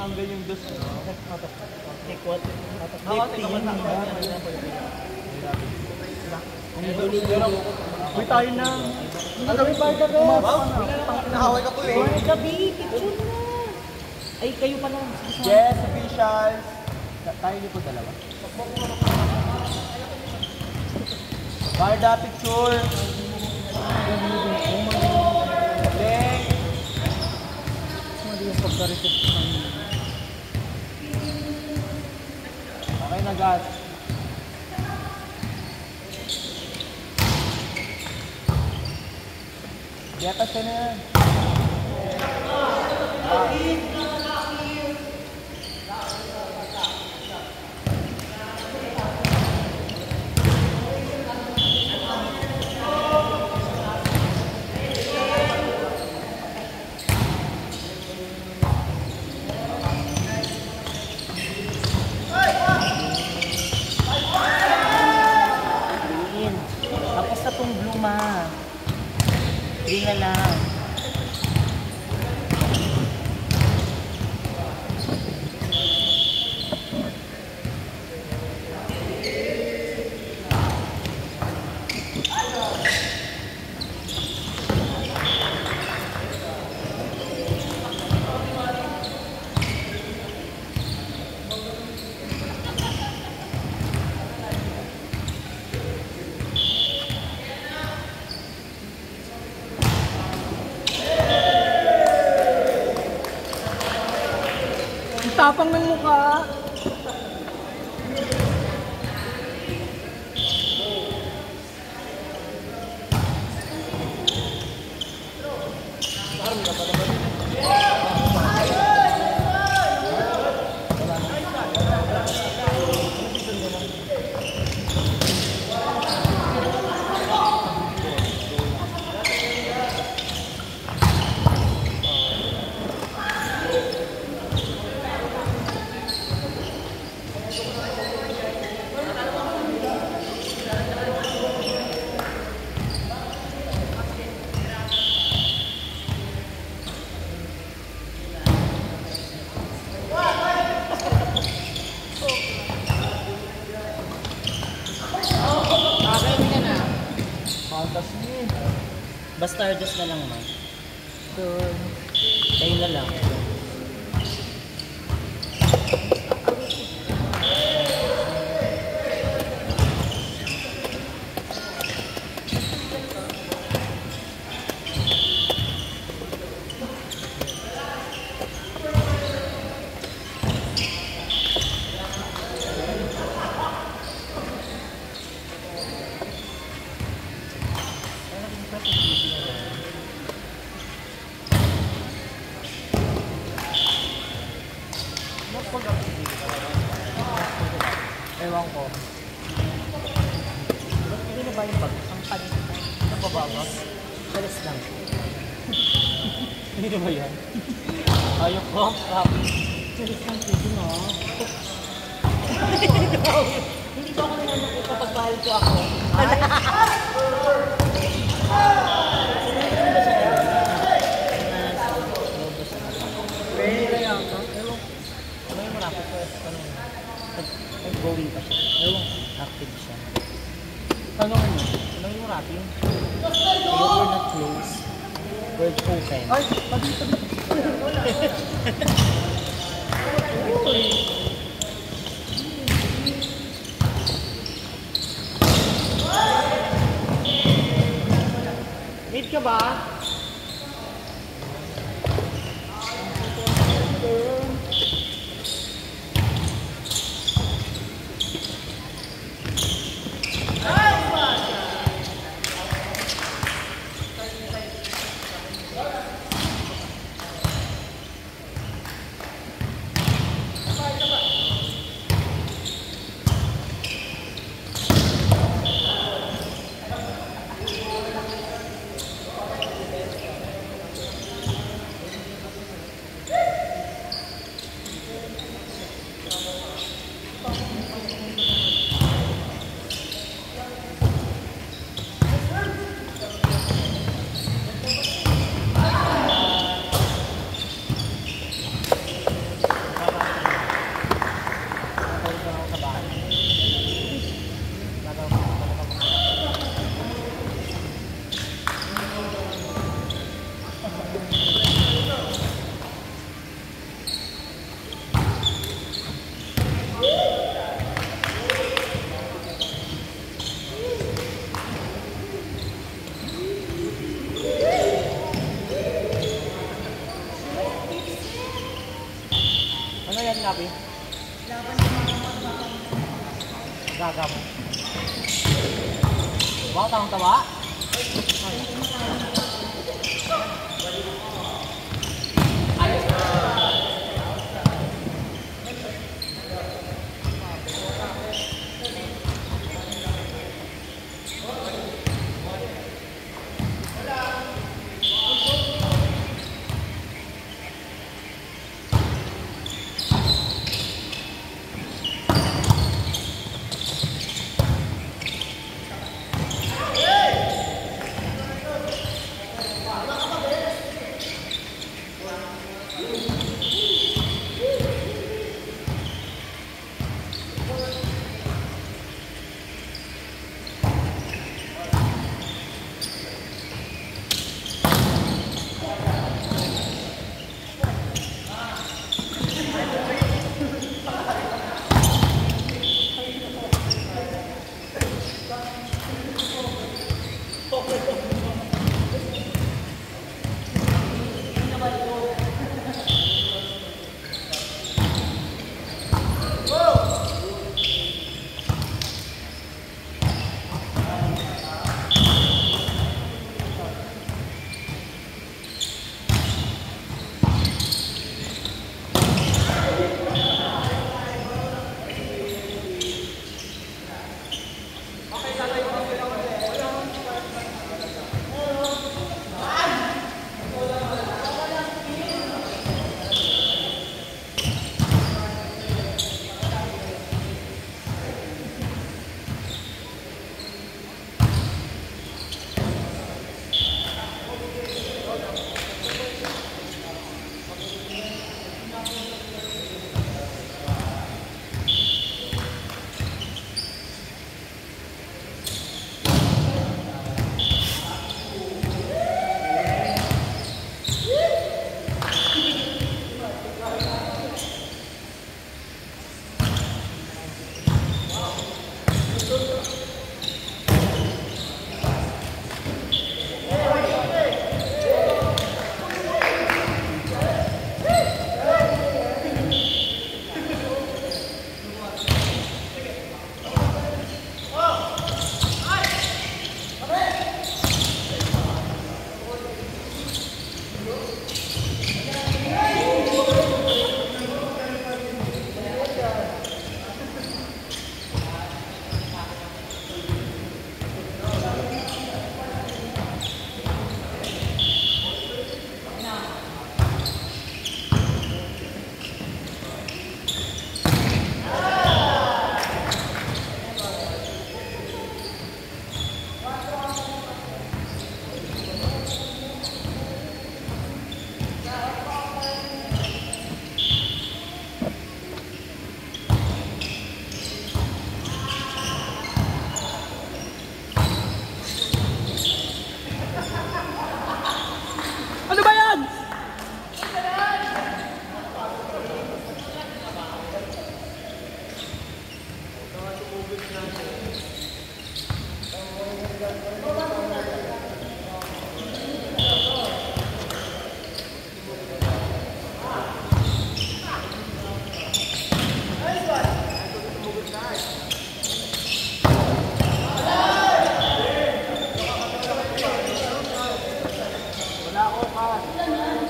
angle yung dos. Take what? Uy, tayo na. Ang gabi pa ka rin. Nakaway ka po eh. Ay, gabi, picture na. Ay, kayo pa lang. Yes, officials. Tayo niyo po dalawa. Barda, picture. Thank. Hindi yung pagka-receipt sa kanina. Okay na, guys. Diatas ka na yan. Tapos na tong bluma. Hindi na lang. Tapang ng mukha. Basta adjust na lang man. Tayo na lang. Ewan ko. Hindi na ba yung bag? Ang palit na. Ito ba ba? Balis lang. Hindi na ba yan? Ayok ko. Balis lang pwede no? Hindi ba ako nananakit kapag bahal ko ako? Pwede yan ka. Ewan. Ano yung marapit ko? Nag-going pa siya. Ewan. Active siya. Tanong mo. Ano yung marapit? You're not close. Word open. Ay, pag-dito. Need ka ba? labi? Gaga mo. Wow, tawang-tawa.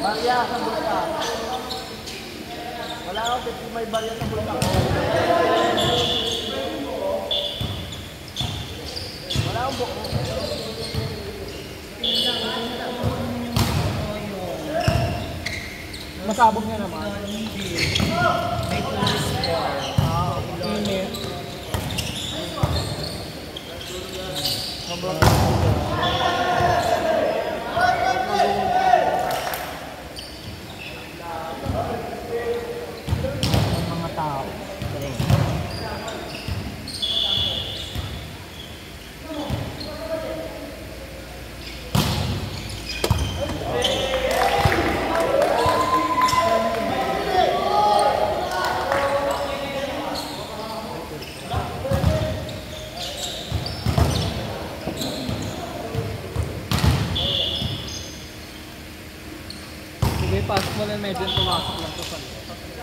Barya sa bulsa. Wala ako, may barya sa bulsa. Wala akong buko. Masabog niya naman. May tourist bar. Init. Sobrang Mga tao. Galing. sige, pasok mo lang medyo pumasok lang sa salita.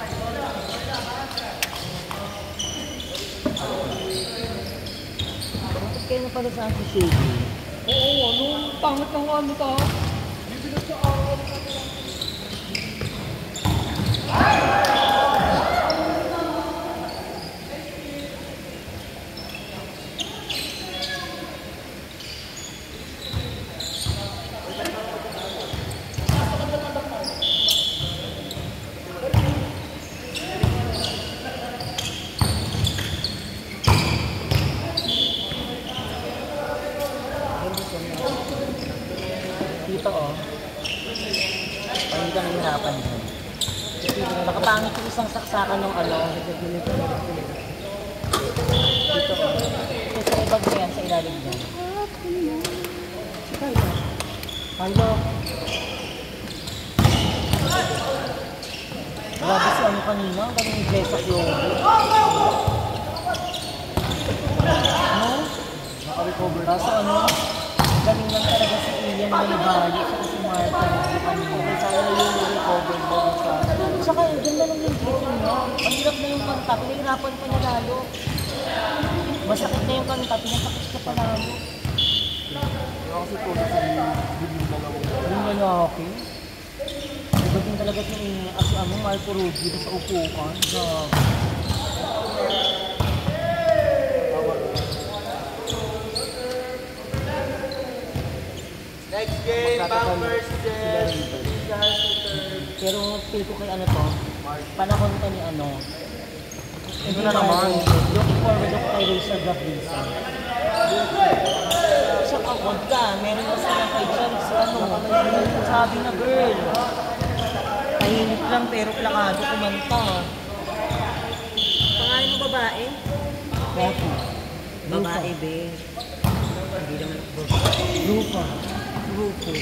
Bakit kayo napalasaan si Shady? Oo, ano? Pangit ng ano ta? Bibigat sa araw. Dito oh. Hindi ka nahihirapan dyan. Nakapangit yung isang saksakan ng ano. Dito oh. Ito sa ibag mo yan, sa ilalim dyan. Hello. Grabe si ano kanina, ang galing yung sa globe. Ano? Naka-recover. Kaso ano, galing lang talaga si Ian Malibali sa si Marta kanina. Sana yung recover mo sa... Tsaka, ganda lang yung breathing niya. Ang hirap na yung kanta, pinahirapan pa niya lalo. Masakit na yung kanta, pinasakit ka pa lalo. Kaya kasi po sa yung dalawang. Yung lalaki. Iba din talaga si Ian, at si ano, Marco Rudy sa upukan. Next game, Pampers, Jess. Pero feel ko kay ano to, panahon to ni ano. Ito na naman. Looking forward ako kay Rachel Gabrielson. Siya kawag ka, meron na sila kay Chelsea, ano, sabi na girl. Tahimik lang pero plakado kumanta. Pangalan mo babae? Becky. Babae, be. Hindi naman Lupa. grupo.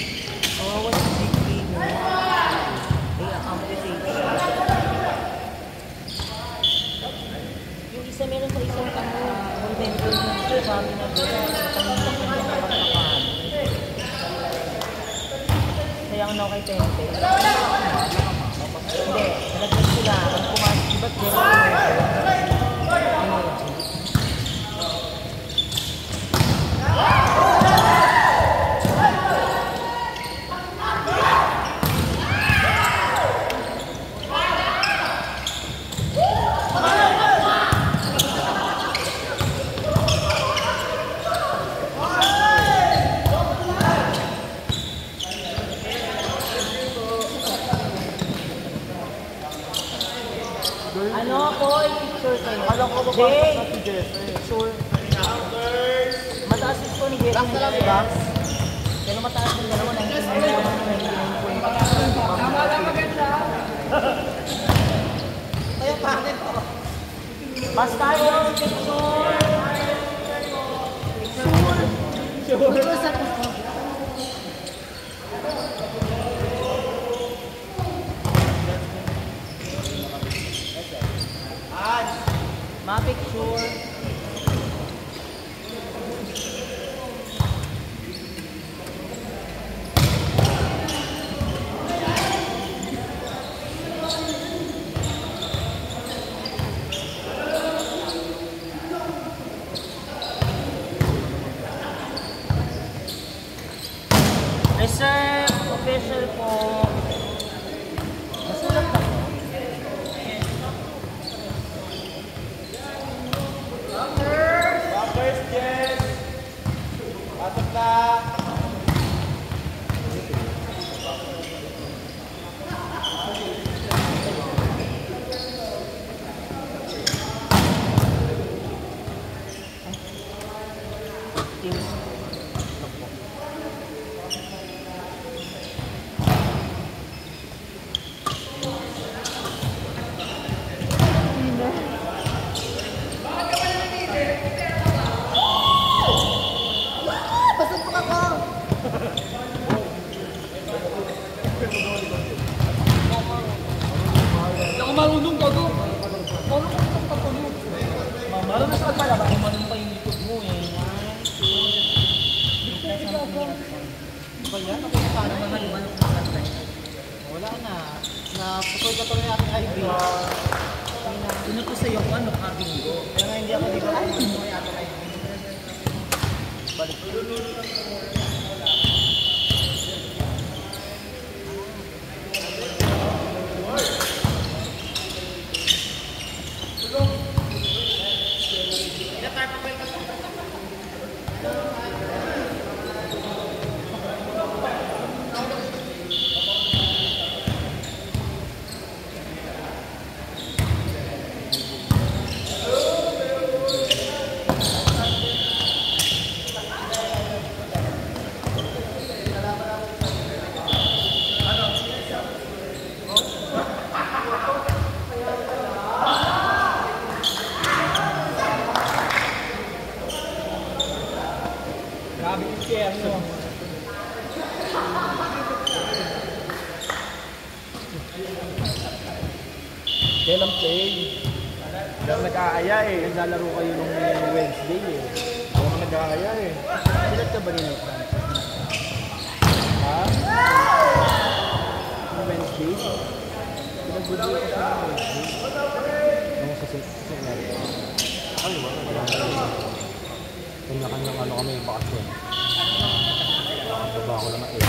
Kawawa si Vicky, no? Ay, accomplice. Yung isa meron sa isang ano, convention na sabi na girl, pangilak na yung kapakakan. Kaya ako na kay Tempe. Hindi, nalagyan sila. Ang pumasok, ba't meron ano ako, i-picture kayo. Alam ko ba Jay! pa si Jess? Picture. Mataas ito ni Jerry ng Box. Pero mataas yung dalawa na hindi Tama lang maganda. Kaya pangit ko. Basta yun, picture. Ma-picture. Reserve official po. Masulat na po. Pampers, Jess. Pasok na. Teams. Hindi ako marunong gago. Paano ko itong patulog? Alam mo sa pala ba? Kumanon pa yung likod mo eh. Ba yan? Paano mahaliwan ng kanta? Wala na. Na putol ka tuloy ating IV. Sino po sa'yo kung ano, kabingo? Kaya nga hindi ako dito kung ano yung ating IV. Balik. Grabe yung care mo. Kailan play? Hindi ako nag-aaya eh. Naglalaro kayo nung Wednesday eh. Hindi ako nag-aaya eh. Silat ka ba rin ng Francis? Ha? Nung Wednesday? Pinag-video ko sa Wednesday. Nung sa Senado. Ay, wala. Kanya-kanyang ano kami, bakasyon. Baba ko naman eh.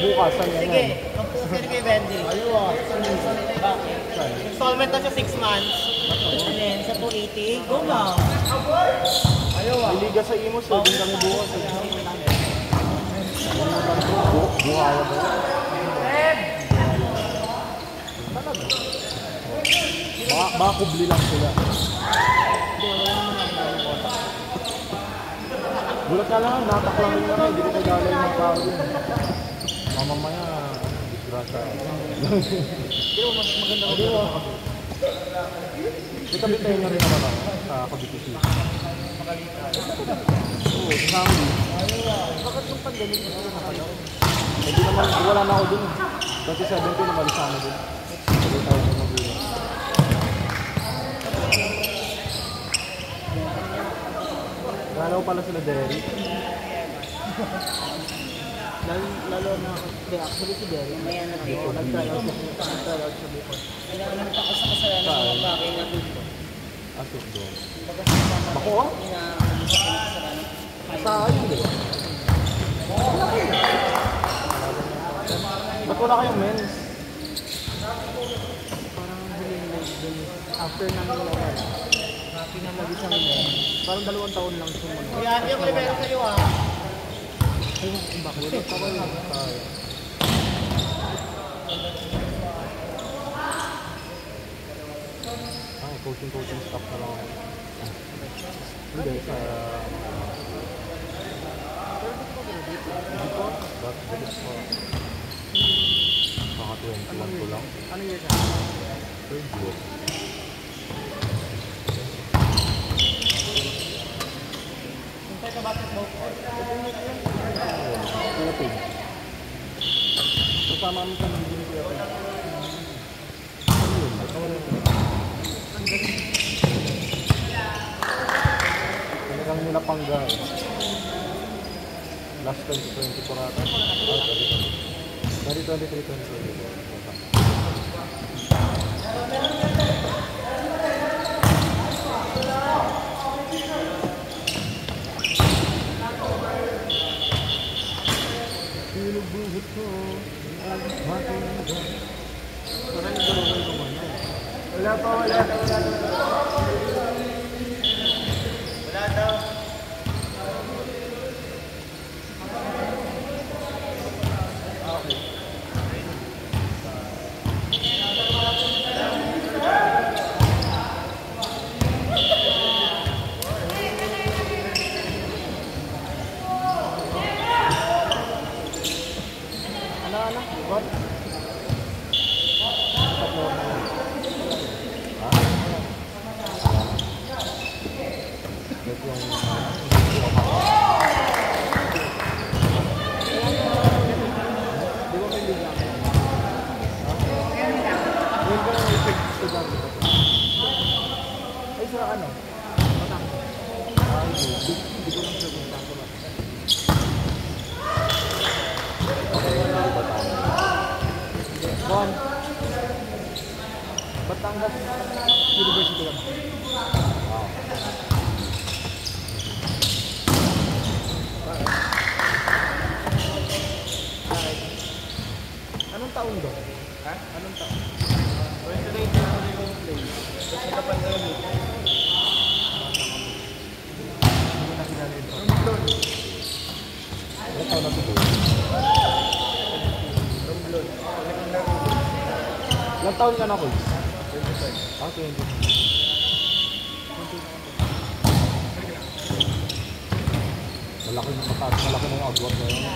Bukas, saan yan? Sige, mag-poster kay Wendy. Ayun Bakit? Installment na siya 6 months. And then, sa 280, go lang. May liga sa Imos eh, din kami bukas eh. Bukawa ba? Baka kubli lang sila. Gulat ka lang, natak lang rin kami, hindi ko kagala yung tao din. Mamamaya, disgrasya. Hindi mo mas maganda ko. Hindi mo. May kabitay na rin naman ako sa Cavite City. Oo, sa Sambi. Bakit yung pandemic na ito nakalaw? Hindi naman, wala na ako dun. 2017, nabalis ako dun. Hindi tayo sa magulang. Lalo pala sila Derry. Lalo na, actually si Derry, may ano dito, nag-tryout sa Bicol. Pinakalimit ako sa kasalanan ng mga bagay na dito. Asok doon. Baga sa kasama Ako ko, ah? ina-alisa ko ng kasalanan. Sa ayun, di ba? Ba't wala kayong men's? Parang huling like dun, after namin nawala, pinamag-isang men, parang 2 taon lang sumunod. Kaya hindi ako libero sa'yo ah. Ayun, bakit? Wala pa kayo. Ay, coaching staff na lang. Hindi, sa... Hindi po. Bakit po? Baka 21 ko lang. Ano yun na? Third year. Kumpay ka basketball court. Philippine. Kasama mo sa mga gym kuya. Ano yun? Talagang nila pangga eh. Last 2024 ata. Dari 23-24. Buhut ko. Parang nagkaroon kayo ng ano. Wala pa. Wala daw. What? Ay, sa ano? Ay, di ko lang sabihin. Juan. Batangas University ka ba? Wow. Anong taon doon? Ha? Anong taon? 28 na ako yung play. Tapos nagka-pandemic. Hindi na kilala yun. Romblon. Anong taon na ito? Romblon. Secondary. Ilang taon ka na, Koy? 25. Ah, 20. Malaki na mataas, malaki na yung agwat na yun.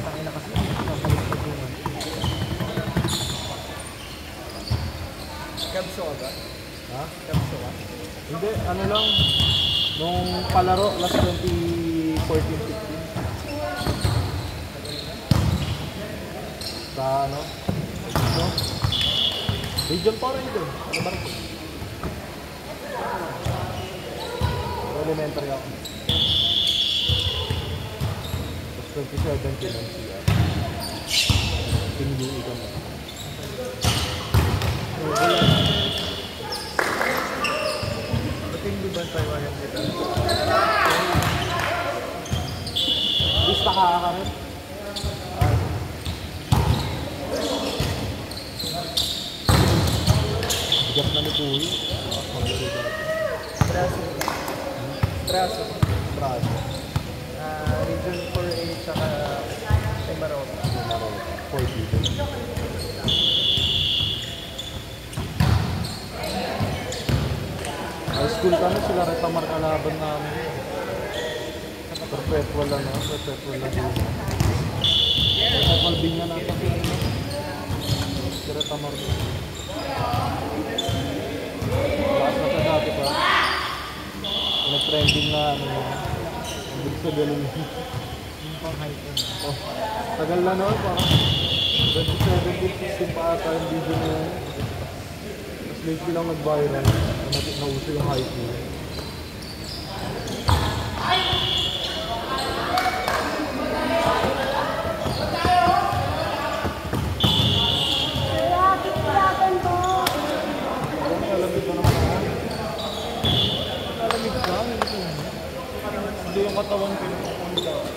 Tangina kasi. Babalik sa bunga. Kabso ka ba? Ha? Kabso ka? Hindi, ano lang. Nung palaro, last 2014-15. Sa ano? Ito? Region pa rin ito. Ano ba rin? Elementary ako. Tapos 2017 ang CR. Team UE kami. Ba't hindi ba tayo yan dito? Lista ka rin? Bigat na ni Puhi. Braso. Braso. Braso. Region 4A tsaka Timarota. Numero 40. High school kami, sila Retamar kalaban namin. Perpetual lang, no? Perpetual lang din. Sa Calvinia natin. Si Retamar. Lakas na sa dati pa. Nag-trending na ano yun. Ang bilis na ganun yun. Yung pang-hype yun. Oh, tagal na noon, parang 2017-16 pa ata yung video na yun. Tapos lately lang nag-viral. Nauso yung hype niya. Nalamig ka naman ako. Nalamig ka? Hindi yung katawan ko yung katawan.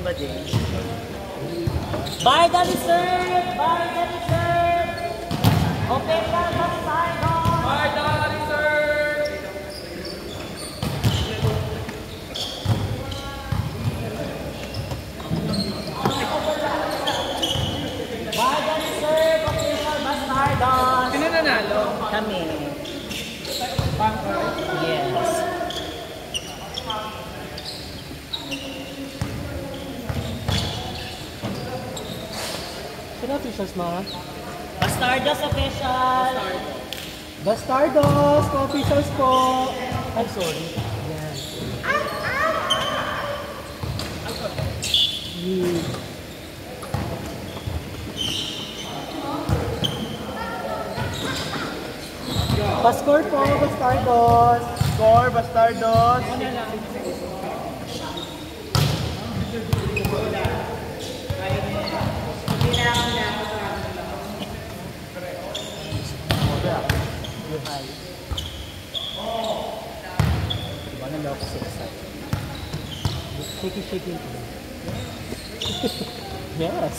ba din? By the reserve! By the reserve! Open ka na tayo! By the reserve! By the reserve! Official Bastardos! Sino nanalo? Kami. Pangkar. Yes. Sino officials mga? Bastardos official! Bastardos! Co-officials po! I'm sorry. Yan. Pa-score po, Bastardos! Score, Bastardos! Diba na ako sa excited? Shaky. Yes.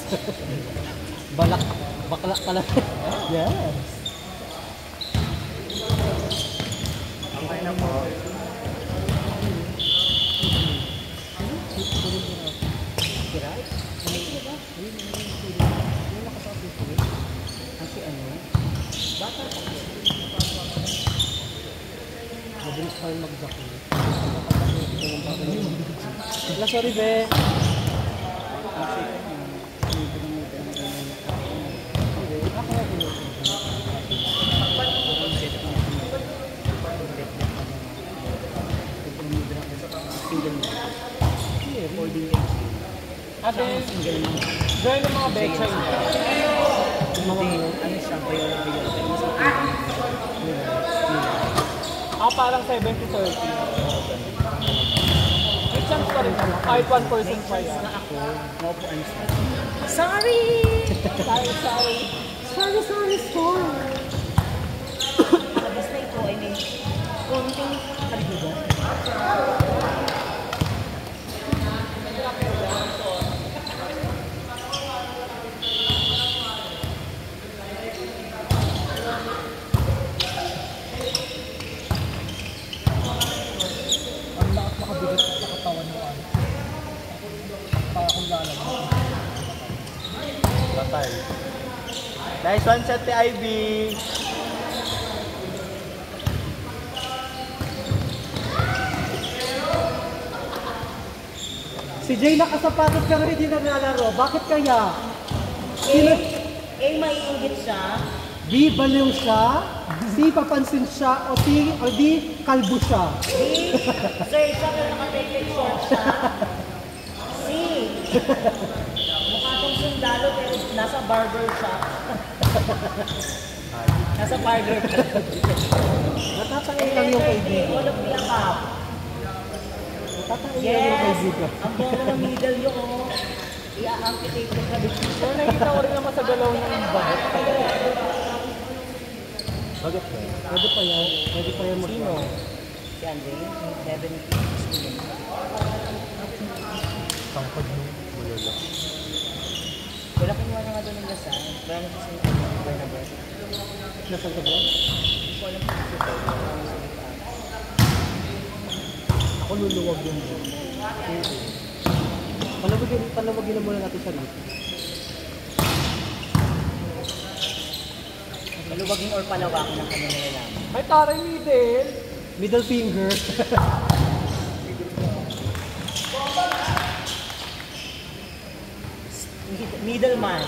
Bakla ka lang. Yes. Okay na po. Mabilis pa rin mag-zakul. Wala, sorry be. Ate, gawin ng mga betcha yun. Ano siya? Bayo. Parang 70-30. May chance pa rin naman. Kahit 1% pa yan. Sorry! Sorry, score. Basta ito ay may konting kalibugan. Nice one shot, Ivy. Si Jay nakasapatos pero hindi na nalaro. Bakit kaya? A, maiinggit siya. B, baliw siya. C, papansin siya. O D, kalbo siya. B, sir siya pero naka-take short siya. C, mukha tong sundalo pero nasa barber shop. Nasa barber shop. Natatangay lang yung kaibigan. All of the above. Natatangay lang yung Yes! kaibigan. Ang bono ng middle yung i-amputate yung kabit. So, nakikita ko rin naman sa galaw ng bagot. Bakit ba? Pwede pa yan. Pwede pa yan Sino? Si Andre, 70. Pangkod mo. Malala. Wala kinuha na nga doon ng lasal. Wala na kasi yung Barnabas. Nasaan ka ba? Hindi ko alam kung ito. Ako luluwag yun. Palawagin na muna natin sa lip. Maluwagin or palawakin ang kanyang nilalaman. May taray middle. Middle finger. Middleman.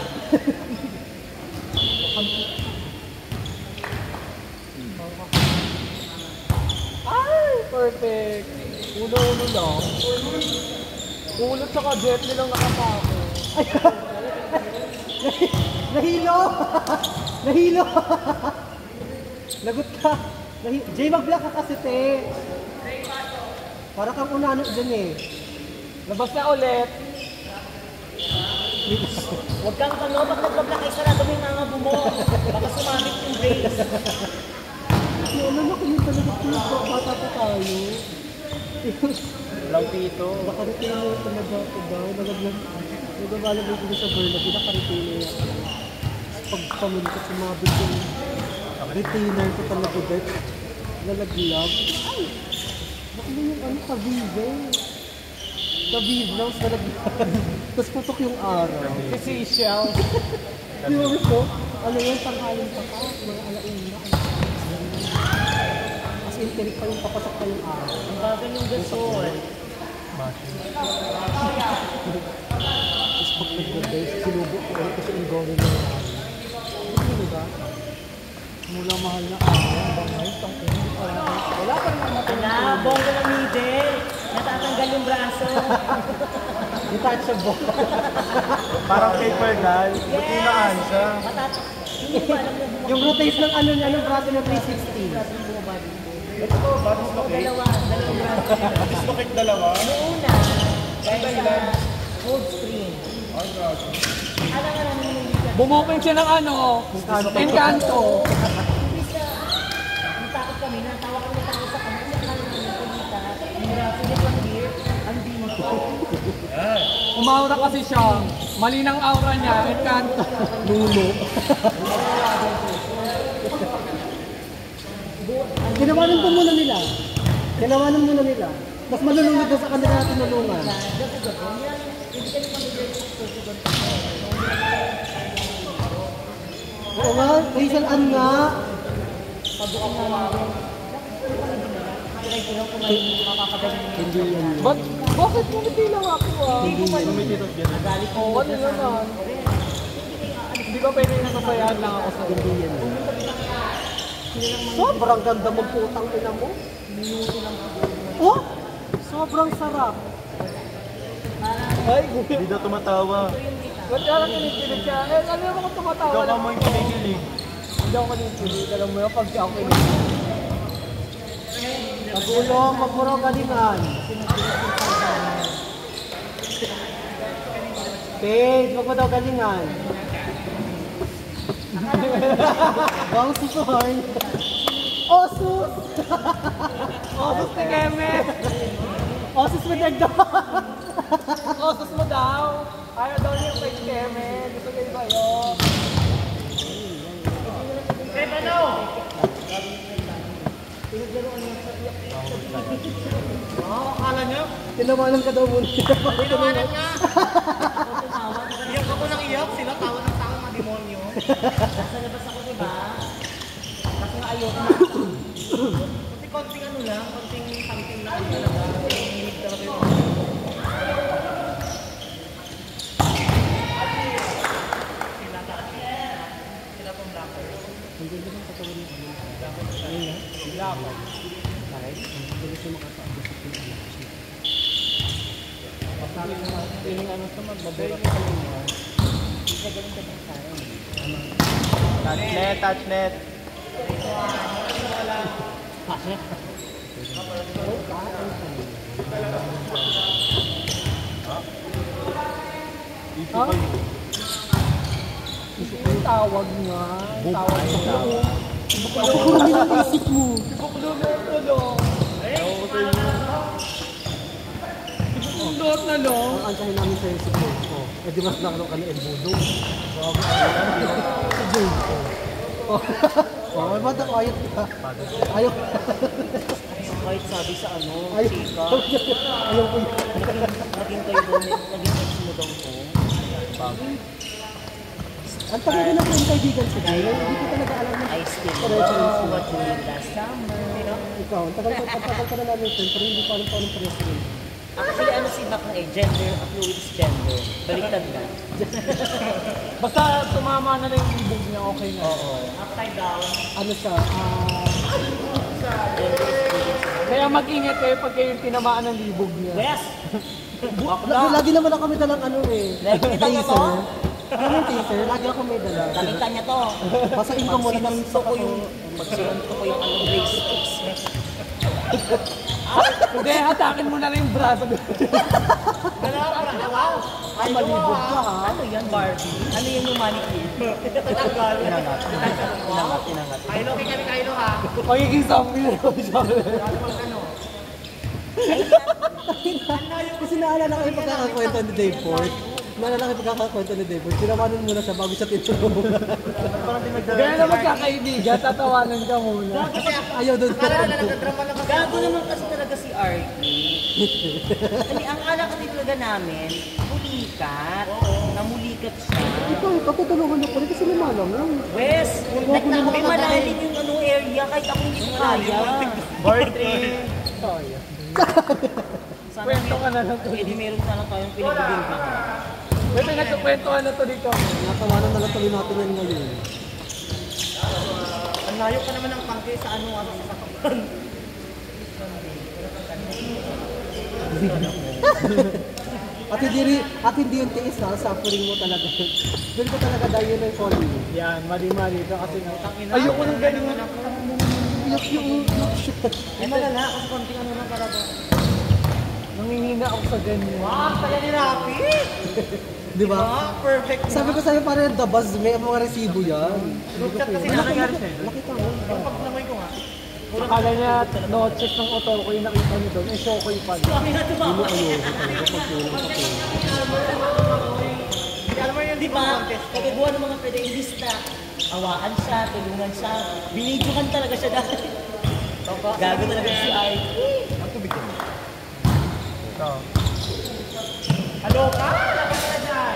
Ay, perfect. Ulo-ulo lang. Ulot saka jet nilang nakapako. Nahilo! Nahilo! Lagot ka. Jay, mag-block ka kasi, te. Para kang unano dyan eh. Labas na ulit. Huwag kang pag nagbabla kay sarado mo yung mga bumo. Baka sumamit yung brace. Ano na kung talaga bata pa tayo? Lampito. Nakaritino yung talaga ito daw. Nagabalabay ko sa Berlagi, nakaritino yan. Pagpamin ko, sumabit yung retainer ko talaga, bet. Nalaglag. Ay! Baka mo yung ano, kabibe. Kabibe lang, nalaglag. Tapos putok yung araw. Si Seashell. Di ba gusto? Ano yun, tanghalin pa ka. Mga alauna. As in, tinik pa yung papasok pa yung araw. Ang bagal yung gasol. Tapos pag nag-ganda, sinubo ko ulit kasi yung gawin na yun. Ano ba? Mula mahal na araw, bangay, tangin, wala pa rin naman Ala, bongga ng middle. Natatanggal yung braso. detachable. Parang paper doll. Buti na siya. Hindi ko alam na Yung rotate ng ano niya, ng braso ng 360. Ito to, batis lokit. dalawang braso. Batis lokit dalawa. Yung una, kaya sa cold spring. Ay, grabe. Alam nga namin yung hindi Bumuking siya ng ano, Encanto. natakot kami, natawa kami sa kanya. Kasi akala namin kumita. Yung braso niya pang beer, ang dito. Umaura kasi siya. Mali ng aura niya, Encanto. Nuno. Ginawanan po muna nila. Ginawanan muna nila. Mas malulunod na sa kanila na tinulungan. Oo nga, Rizal Ann nga. Hindi yan. Bakit mo lang ako ah? Tumititot yan. Oo, ano naman? Hindi ba pwede nasasayahan lang ako sa Hindi yan. Sobrang ganda mong putang ina mo. Oh! Sobrang sarap. Ay, hindi daw tumatawa. Ba't parang kinikilig siya? Eh, ano yung mga tumatawa Ikaw ka lang? mo yung kinikilig. Hindi ako kinikilig. Alam mo yun, pag ako kinikilig. Pagulong, magmuro galingan. Paige, wag mo daw galingan. Bang susuhan. Osus! Osos ni Keme! Osus with their dog. Osos mo daw! Ayaw daw niya yung kay Keme. Gusto niya yung kayo. Akala niya? Tinawanan ka daw muna. Tinawanan nga! Iyak ako ng iyak. Sila tawa ng tawa mga demonyo. Nasa labas ako, diba? Kasi nga ayoko na. Kasi konting ano lang, konting something na ano talaga. Hinihinig talaga yung sila pong blacker. Ang ganda ng katawan ng ano. Ano nga? Blacker. Kahit, ang ganda siya makapagod sa pinag-anak siya. Feeling ano sa magbabay niya kami niya. Touch net, touch net. Ha? Yung tawag niya. Yung tawag niya. Kukunin ang isip mo. Ibuklo-tulong. Ibuklo na lo. Ang ansahin namin sa isip mo. Eh di mas nakano ka na Elbudong. Si Jane. Oh, ay ba't ayok ka? Ayok. Kahit sabi sa ano, Ayok. chika, Ayok ko yun. naging kayo doon, naging ex mo daw ko. Ang tagal ko na friend kaibigan sila. Hindi ko talaga alam na. I still Correct. know what you did last summer. Ikaw, ang tagal ka na namin friend, pero hindi ko alam paano president. Actually, ano si Bak na eh, gender, fluid is gender. Baliktad na. Basta tumama na lang yung libog niya, okay na. Oo. Upside down. Ano siya, Gender is fluid. Kaya mag-ingat kayo pag kayo yung tinamaan ng libog niya. Yes! lagi naman ako may dalang ano eh. Nakikita niyo to? Taser. Ano yung taser? Lagi ako may dala. Nakita niya to. Basain ko muna ng Pagsinunto ko yung, pagsinunto ko yung anong brace sticks. Hindi, hatakin mo na lang yung braso. Ay, malibog ka ha. Ano yan, Barbie? Ano yan yung mannequin? Inangat. Inangat. Kylo, kay kami Kylo ha. Magiging zombie na ako siya. Kasi naalala ko yung pagkakakwento ni Dave Ford. Naalala ko yung pagkakakwento ni Dave Ford. Tinawanan muna siya bago siya tinulungan. Ganyan na magkakaibigan, tatawanan ka muna. Ayaw doon. Gago naman kasi talaga si Artie. Hindi, ang alak kasi talaga namin, mulikat. Namulikat siya. Ikaw, patutulungan ako rin kasi lumalang lang. Wes, may malalim yung ano area, kahit ako hindi ko kaya. Bar 3. Kwento ka na lang to. Pwede meron sana tayong pinagbibigyan. May pinagkukwentuhan na to dito. Natawanan na lang tuloy natin yan ngayon. Ang layo ka naman ng pangke sa ano sa sasakyan. At hindi yung tiis ha, suffering mo talaga. Doon ko talaga dahil yun yung calling. Yan, mali-mali ka kasi ayoko nang ganun. Yung Ay malala, kasi konting ano lang talaga. Nangihina ako sa ganyan. Wow, kaya ni Rafi! Di ba? Perfect na. Sabi ko sa'yo parang the buzz, may mga resibo yan. Nagchat kasi na nangyari sa'yo. Nakita mo. Yung paglamoy ko nga. Akala niya, noches ng autor ko yung nakita niyo doon. Eh, show ko yung pala. Kami na tumawa. Alam mo yun, di ba? Kagagawa ng mga pedalista. Awaan siya, tulungan siya. Binidyokan talaga siya dati. Gago talaga si Artie. Ang tubig ko. Ito. Hello ka? Labas ka na dyan.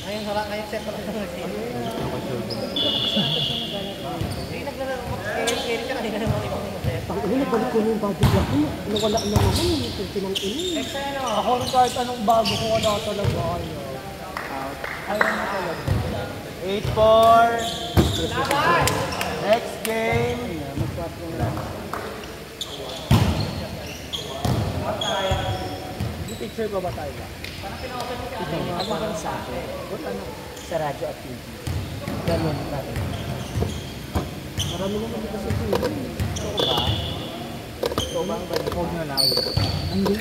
Ngayon, wala kayong set pa rin. Hindi, naglaro ko. Kaya siya kanina naman ibang mga set. Pag ina, nagbalik ko na yung body block ko. Nawala na ako, yung pinang-ina. Next na ano? Ako rin kahit anong bago ko, wala talaga. Ayaw na talaga. 8-4. Next game. Yung picture ba ba tayo ba? Ano bang sa akin? Sa radyo at TV. Ganun natin. Marami naman dito sa TV. Ito ba? Ito ba ang balik? Huwag na lang. Hindi.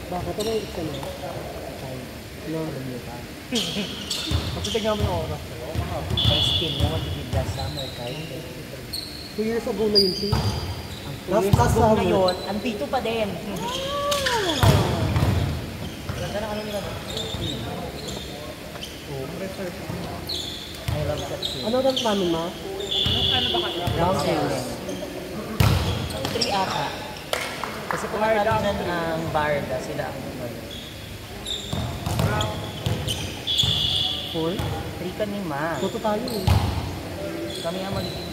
Bakit? Ano yung isa na? No. Kasi tignan mo yung oras. First team mo, matitibla summer kahit. 2 years ago na yun, Chi. Last summer. ngayon, andito pa din. Ganda ng ano nila. I love that team. Ano rank namin, ma? Round 7. 3 ata. Kasi pumatalo dyan ang Barda, sila ang 4? 3 kanima. Toto tayo eh. Kami ang magiging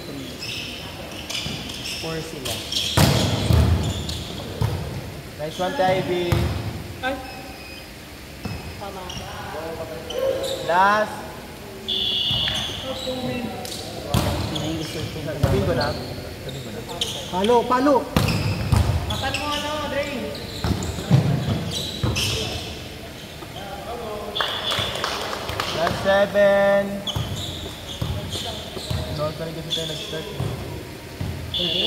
3. 4 sila. Nice one, Ivy. Ay, Last. Pinayilisod ko na. Sabihin ko na. Palo, palo! Masan mo ano, Dre? Last 7. Noon pa rin kasi tayo nag-start. Hindi.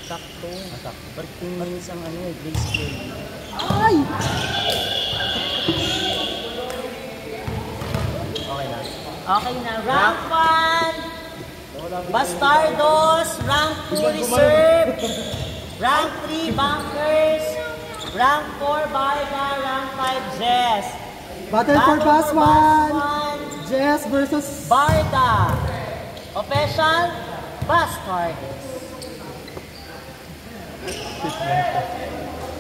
Sakto. Sakto. 13 minutes ang ano, grace period. Ay! Okay na. Okay na. Rank 1. Bastardos. Rank 2 reserve. Rank 3 bunkers. Rank 4 Barga. Rank 5 Jess. Battle for Bass 1! Jess versus... Barda. Official Bastardos.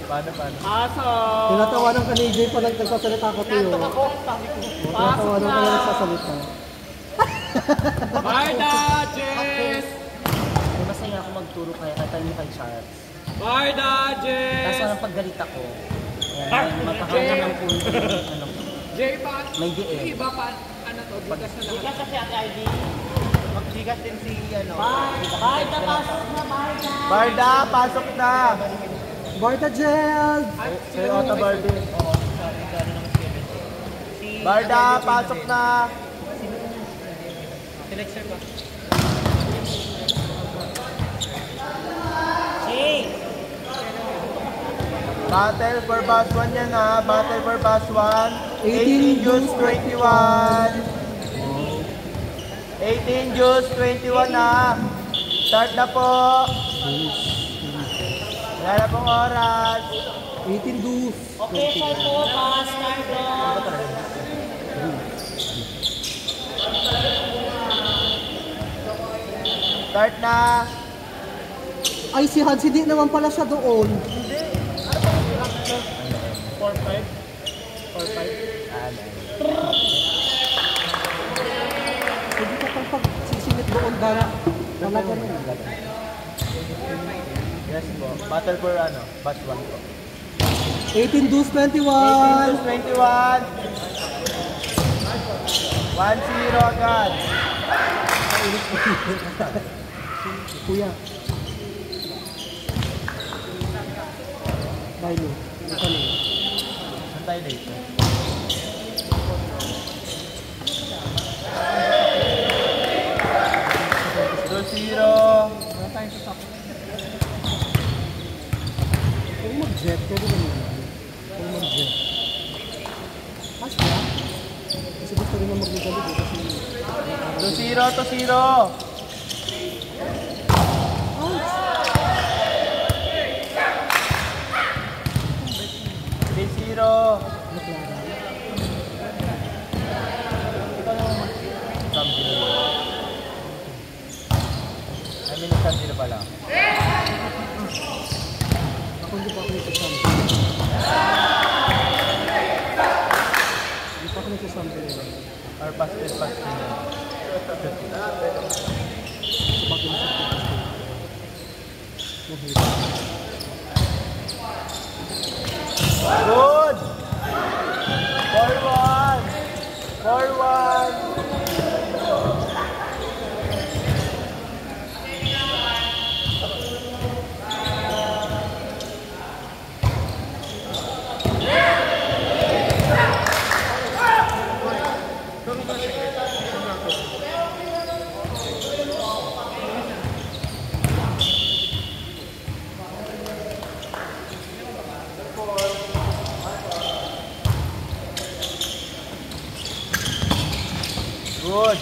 Paano? aso! Tinatawanan ka ni AJ pa nagsasalita ko tayo. Tinatawanan ka na nagsasalita. Barda, Jess! Masaya ako magturo kaya tayo kay Charles. Barda, Kaso Jess! ang paggalit ako, ayan, magkakaroon ng punto. Ano, Jay, pa? may DM. Iba pa, ano to, bukas na lang. kasi at ID. Magsigas din si ano. Barda, pasok na Barda! Barda, pasok na! Barda Jel! Sa'yo, Ota Barda. Barda, pasok na! Selexer ba? Jay! Battle for Bass 1 yan ha. Battle for Bass 1. 18 Juice 21. 18 Juice 21 na. Start na po. Wala na pong oras. 18 dus. Official po, start na. Start na. Ay, si Hans, hindi naman pala siya doon. 4-5. Hindi ka pang pagsisingit doon dara. Wala ka rin. Yes po. Battle for ano? Batch 1 po. 18 dus 21. 18 21. 1-0 agad. Kuya. Bailo. Ito na. Saan tayo dito? Zero. Wala tayong sasak. Kung mag-jet, pwede naman. Kung mag-jet. Asya. Kasi gusto rin na mag-regalit eh. Kasi 2-0. 3-0. Something. I mean, something pala. ako hindi pa ako nagsasample. Hindi pa ako nagsasample. Or pastil. Sa bagay na sa Good! 4-1! 4-1! Good.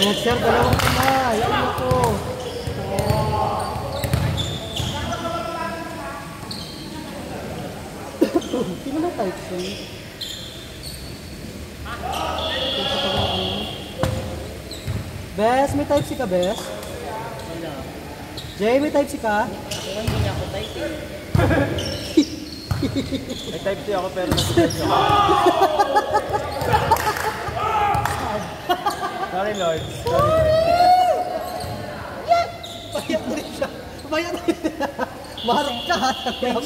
Next year, dalawang kamay. Ano ko? Sino na type C? Bes, may type C ka, Bes? Wala. Jay, may type C ka? Ako hindi niya ako type eh. May type C ako pero nag-type ako. Sorry, Lord. Sorry. Bayad mo rin siya. Bayad mo rin siya. Marap ka. Yung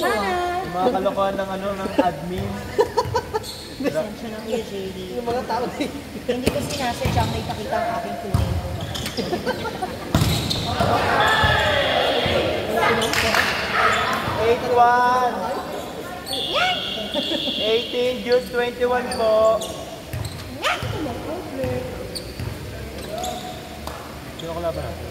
mga kalokohan ng admin. Pasensya ng iyo, JD. Yung mga tao na Hindi ko sinasadyang may pakita ang aking tunay na ulo. 18 Juice 21 po. Sino kalaban natin?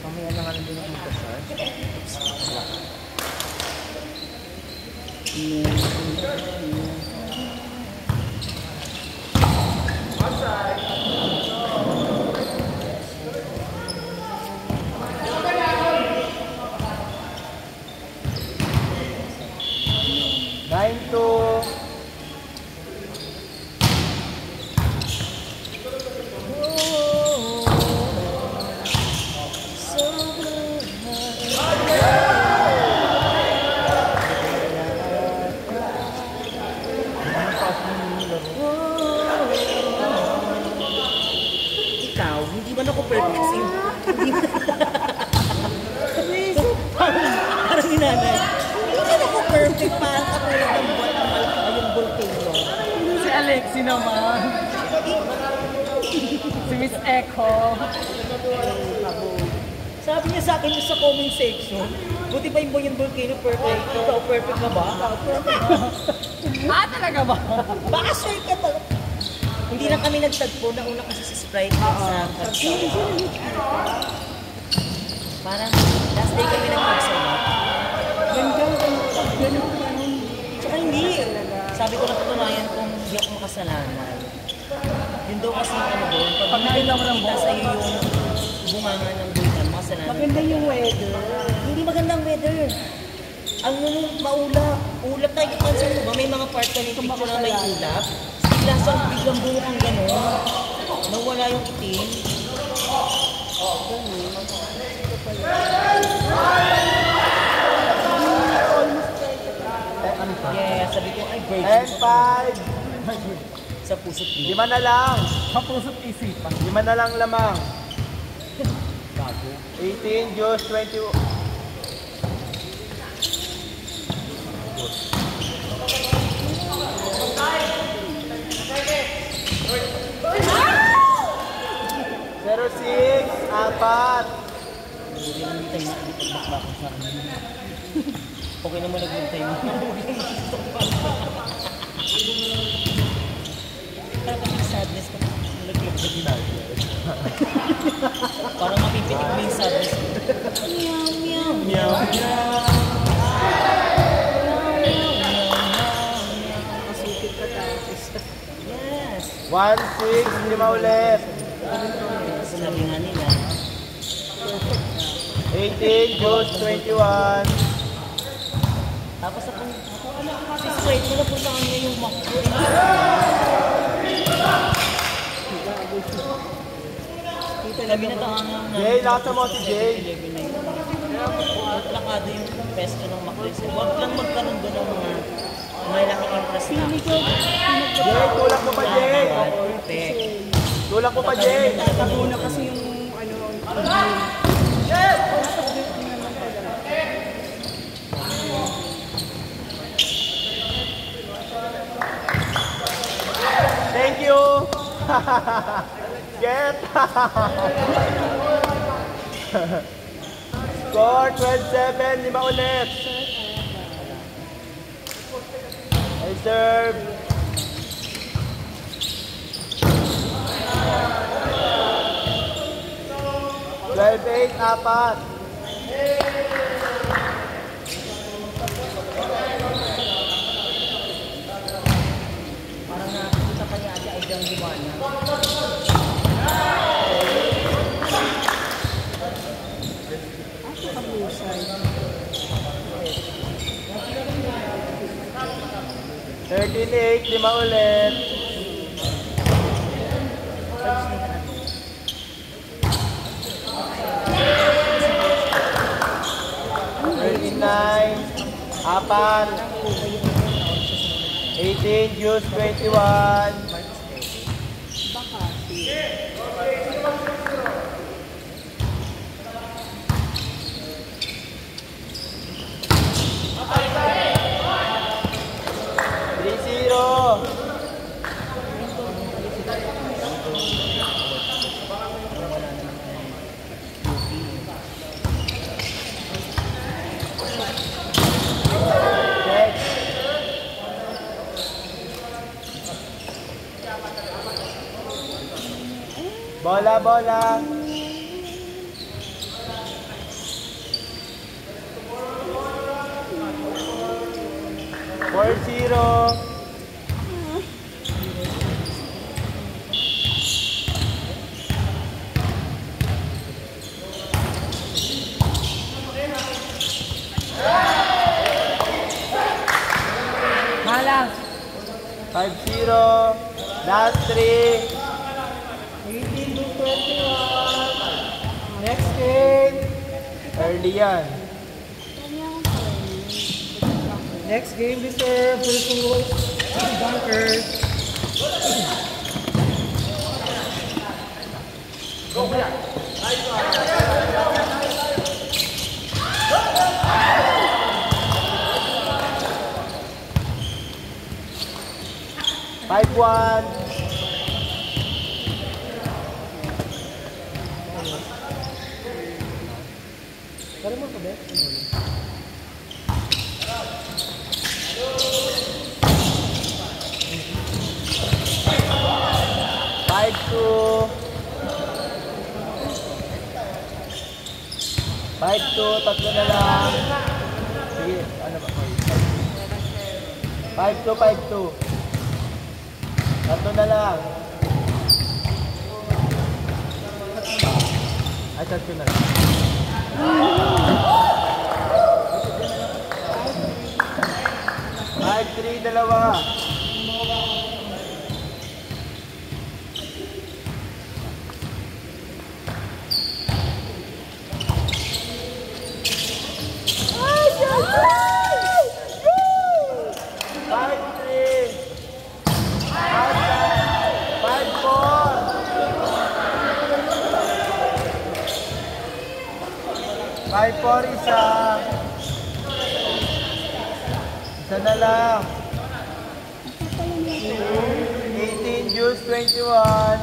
Pamaya na nga nandun yung magka-charge. Nine to Ikaw, hindi man ako perfect sim. Parang ninanay. Hindi man ako perfect para katulad ng buwan ng yung volcano. Alexi naman. Si Miss Echo. Sabi niya sa akin sa comment section, buti ba yung volcano perfect? Ikaw perfect na ba? Talaga ba? Baka sure ka talaga. Hindi na kami nagtagpo na una kasi si Sprite sa Kapsa. Parang last day kami nagpagsawa. Tsaka hindi. Sabi ko natutunayan kung hindi ako makasalanan. Yun daw kasi ano doon. Pag nakita mo ng sa'yo yung bunganga ng bulkan, makasalanan. Maganda yung weather. Hindi magandang weather. Ang maulap. Ulap tayo kapansin mo ba? May mga part ka ng picture na may ulap. Biglang buhok ang gano'n. Nawala yung itim. Yeah, sabi ko, ay, break. And 5. Sa puso't 5 na lang. Sa puso't isipan. 5 na lang lamang. 18, Diyos, 20. Zero 6, 4. Hindi naman tayo pagbakbakon sa akin. Okay naman naghintay mo. Parang kapag sadness ko, nalaglag na parang mapipitig mo yung sadness ko. Meow, meow, meow, meow. Kasukit ka tapos. Yes. 1, 6, 5 ulit. Sabi nga nila. 18, Diyos, 21. Tapos ako si Sprite ko napuntahan niya yung makro. Sabi na tahangan na. Jay, laksa mo si Jay. 11 na yun. Plakado yung pesto ng makro. Huwag lang magkaroon doon ng mga malaki infrastructure. Jay, tulak mo pa, Jay. Perfect. Tulak mo pa, Jay. Taguna kasi yung Thank you. Get. Score 12-7, 5 ulit. I serve. 12-8, 4. Parang nakakita pa niya ate ay diyang gumana. Ako kabusay. 13-8, 5 ulit. Nine, 4, 18, Diyos, 21. Bola, bola. Four, 0. Malas. 5-0. Last 3. 18-21. Next game. Early yan. Next game reserve. Pulsing bunkers. 5-1. Kaya mo pa ba? 5-2. 5-2, tatlo na lang. Sige, ano ba? 5-2, 5-2. Tatlo na lang. Ay, tatlo na lang. 5-3, dalawa. Five for isa. Isa na lang. 18 Juice 21.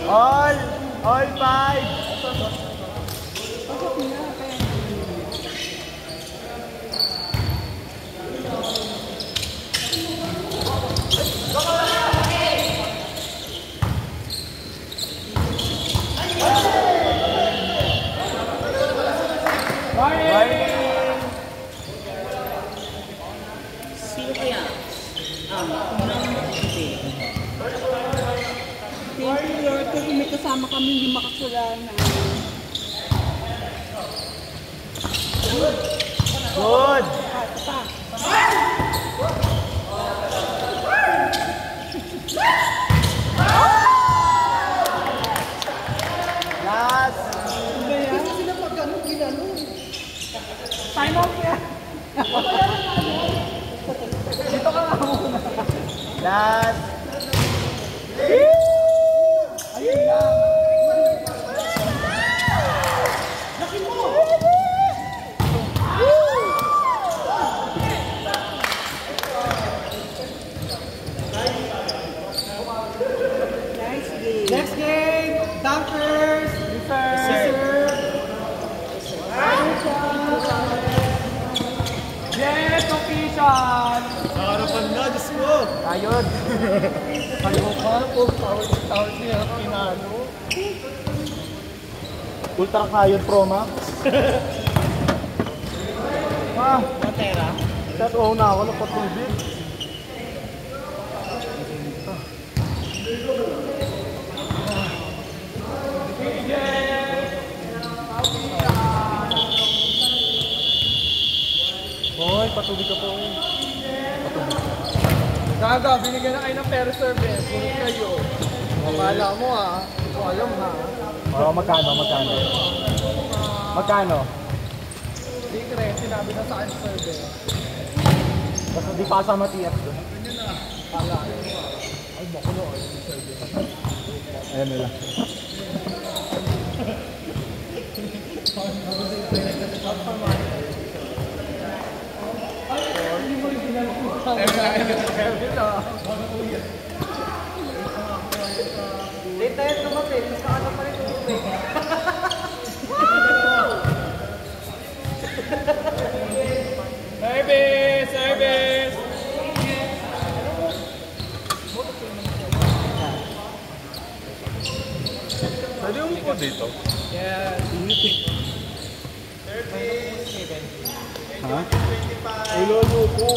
All five. Sino kaya? Unang hindi. Thank you, Lord, kasi may kasama kami hindi makasalanan. Good. Last. Kasi sila pag gano'n, ginano'n. Time out yan. Dito ka nga muna. Last. Ayun lang. Nice game. Next game, Dunkers. Yes, official. Harapan na, Diyos ko! Ayun. Kalimutan po, tawag niya, pinano. Ultra Kayon Pro Max. Montera? Shot o na ako, napatubig. Hoy, patubig ka po. Gaga, binigyan na kayo ng fair service. Huwag kayo. Akala mo ha. Hindi ko alam ha. Oh, magkano? Magkano? Secret, sinabi na sa akin service. Basta di pa kasama TF doon. Akala ko. Ay, bakulo. Ay, service. Ayan nila. Late na yan tumating. Mas kaano pa rin tumating. Service! Pwede mo po dito? Yes. Ha? Ulo po.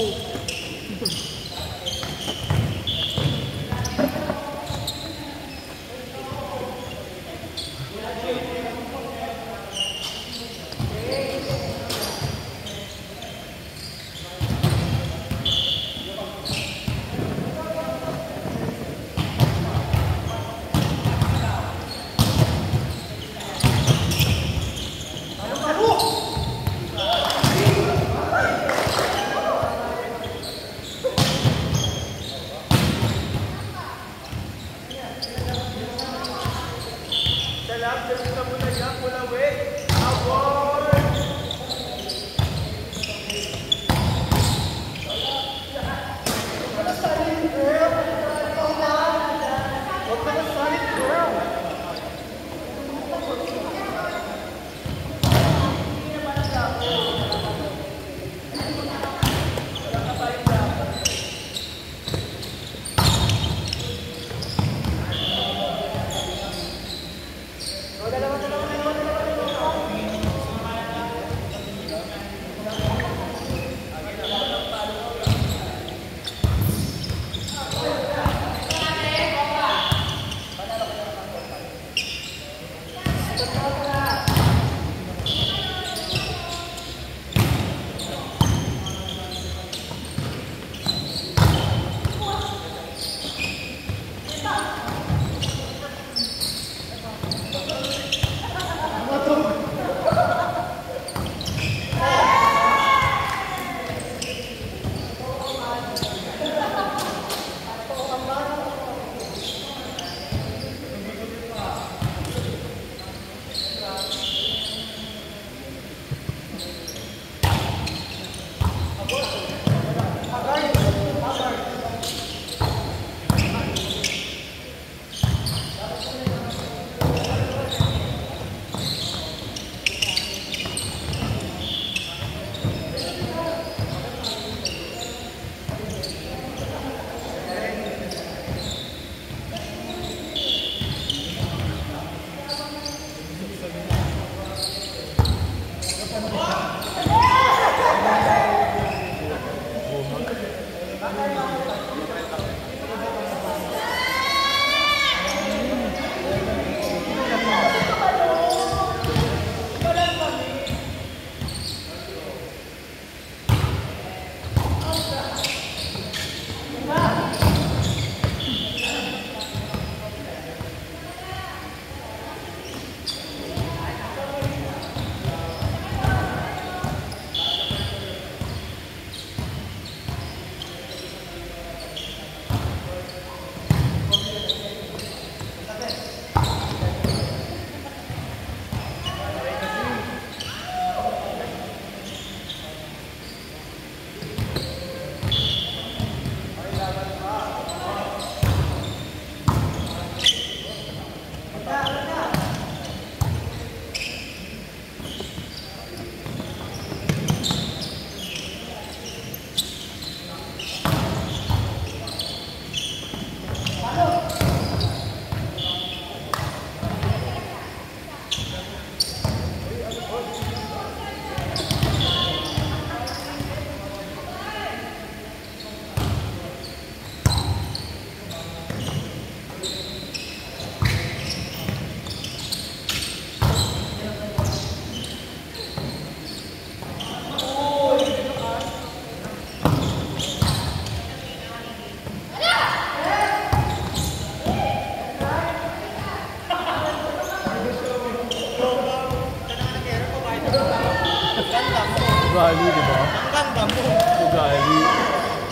Ugali, di ba? Ang ganda mo. Ugali.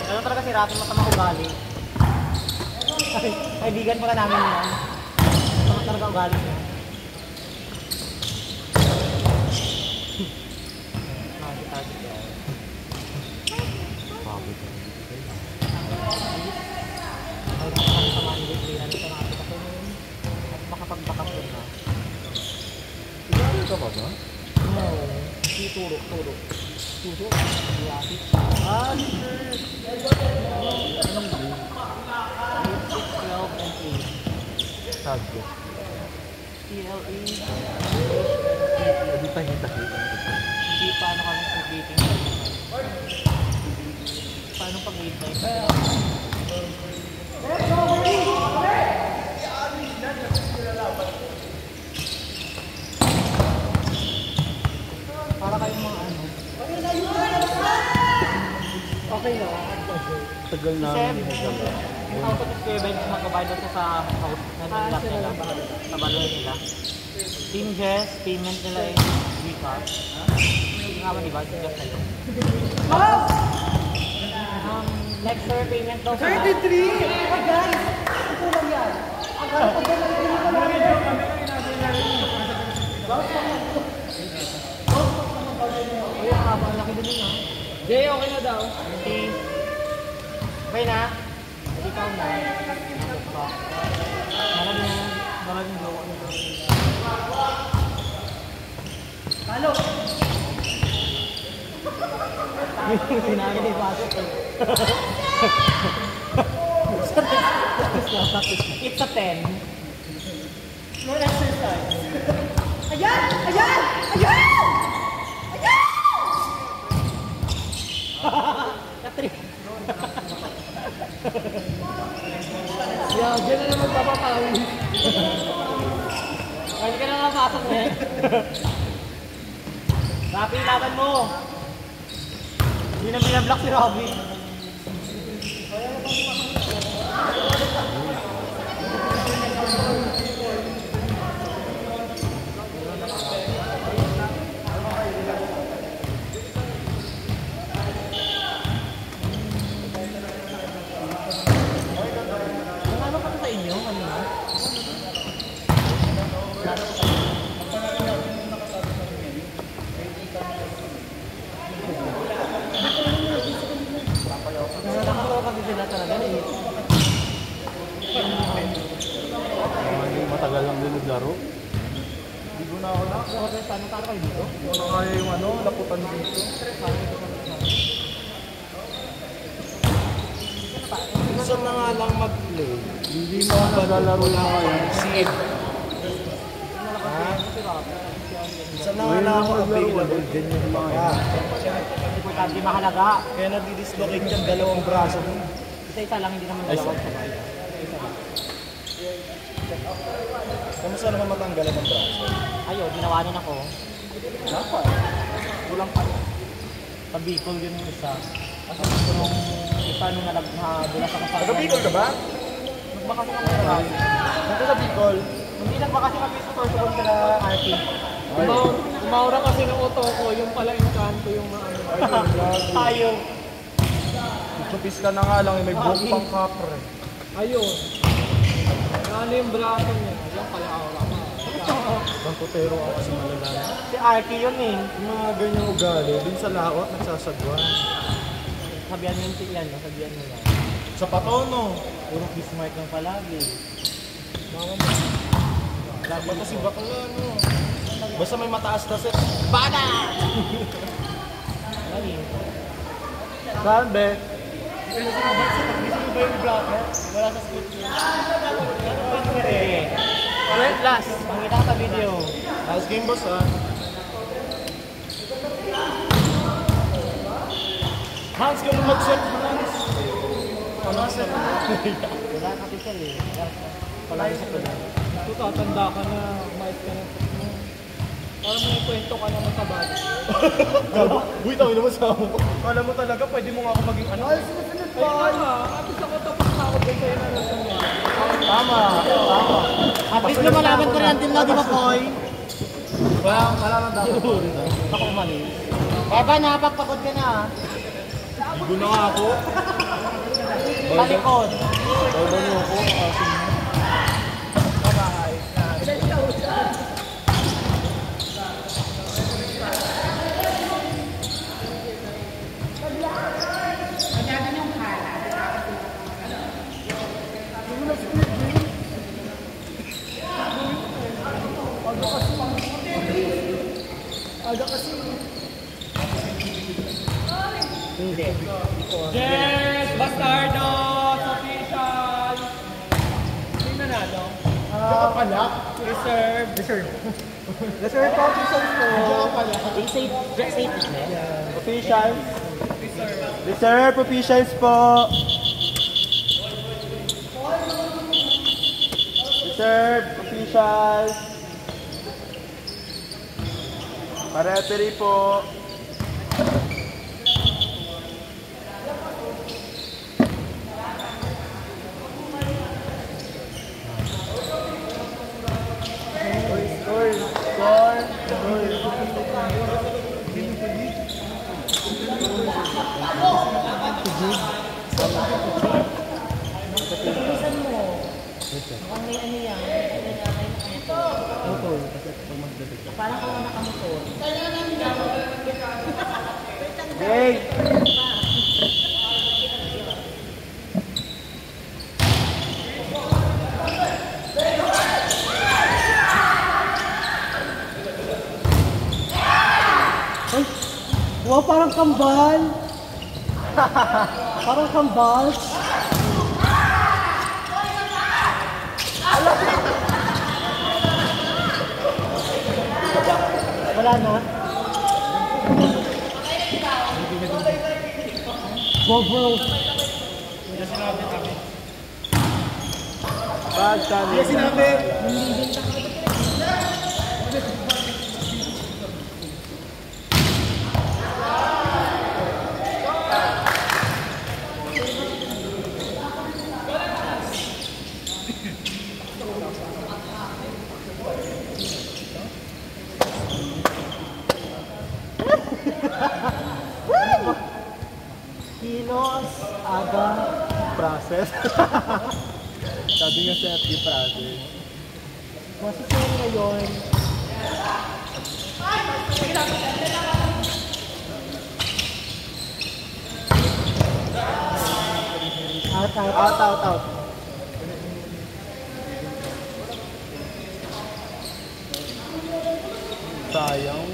Ano talaga si Rafi masamang ugali? Ay, kaibigan pala namin yan. Masama talaga ugali niya. Nakikita siya. Pagod. Ay, kami sa mga nilitrinan ito nakakita ko yun. At makapagbakasyon na. Ugali ka ba ba? No. Si Turo. Turo. Si Rafi. Ah, sure. Anong game? 12 and 8. Subject. CLE. Hindi tahi-tahi. Hindi paano kami pag-gating. Paano pag-gating? Para kayong mga ano. Okay no? Tagal na. Yung out of experience magbabayad doon sa house na nilap nila. Sa baloy nila. Team Jess, payment nila yung Gcash. Hindi nga ba diba? Just sa'yo. Next sir, payment daw sa 33! Ay guys! Ito lang yan. Ang gano'n ko ba lang daw. Okay na? Ikaw na. Maraming gawa nito. Talo! Sinabi ni Pasok eh. It's a 10. No exercise. Ayan! Ayan! Ayan! Ayan! Katri. Yeah, dyan na naman papapawin. Pwede ka na mapasok eh. Rapi, laban mo! Hindi na binablock si Robby. Ano pa sa inyo? Kanina? Nakakawa kasi sila talaga eh. Matagal lang din naglaro. Hindi ko na ako na. Okay, paano kayo dito? Ano kaya yung ano, laputan dito? Gusto na nga lang mag-play. Hindi mo naglalaro na kayo. Save. Ha? Gusto na nga lang ako available din yung mga. Importante mahalaga. Kaya nadidislocate yung dalawang braso mo. Isa-isa lang, hindi naman dalawang sabay. Kamusta naman matanggalan ng braso? Ayo, ginawanan ako. Dapat. Kulang pa. Sa Bicol yun yung isa. Kasi gusto nung isa nung nadulas ako sa... Taga-Bicol ka ba? Nagbakasyon kami sa Rabi. Nandito sa Bicol. Hindi nagbakasyon kami sa Portugal sa RT. Umaura kasi ng auto ko, yung pala yung kanto yung mga ano. Tayo. Chupis ka na nga lang, may buhok pang kapre. Ayun. Ano yung braso niya? Yung pala aura ko. Bang putero ako kasi malala. Si RT yun eh. Yung mga ganyang ugali, din sa laot, nagsasagwan. Sabihan mo yung tiyan, no? Sabihan mo lang. Sa patono. Puro Bismarck lang palagi. Dapat kasi bakla, no? Basta may mataas na set. Bana! Ano yun? Saan, be? Gusto mo ba yung blocker? Wala sa script yun. Wait, last. Pangita ka video. Last game, boss, ha? Hans, ka na mag-set, Hans. Ano set? Wala ka teacher eh. Palagi sa pala. Ito, tatanda ka na, mais ka na. Parang may kwento ka naman sa body. Uy, tawin naman sa ako. Kala mo talaga, pwede mo nga ako maging ano? Ay, sinusunod Ay, tama. Kapis ako tapos na ako din sa'yo na nasa niya. Tama, tama. At least na malaman ko rin ang team na di ba, Koy? Wala nang dapat. Ako umalis. Eba, napagpagod ka na ah. Bigo na nga ako. Palikod. Bawal niyo ako. Aga kasi. Hindi. Yes! Bastardos! Official! Sino nanalo? Palak. Reserve. Reserve po, officials po. Safe is there. Officials. Reserve officials po. Reserve officials. Referee po. Bilisan mo. Mukhang may ano yan. Motor. Kasi pag magdating. Parang kung nakamotor. Hey! Wow, parang kambal. Parang kambal. Wala na. Go, bro. Hindi sinabi. Kilos, aga, process. Sabi nga sa FB process. Masasaya ngayon. Out. Sayang.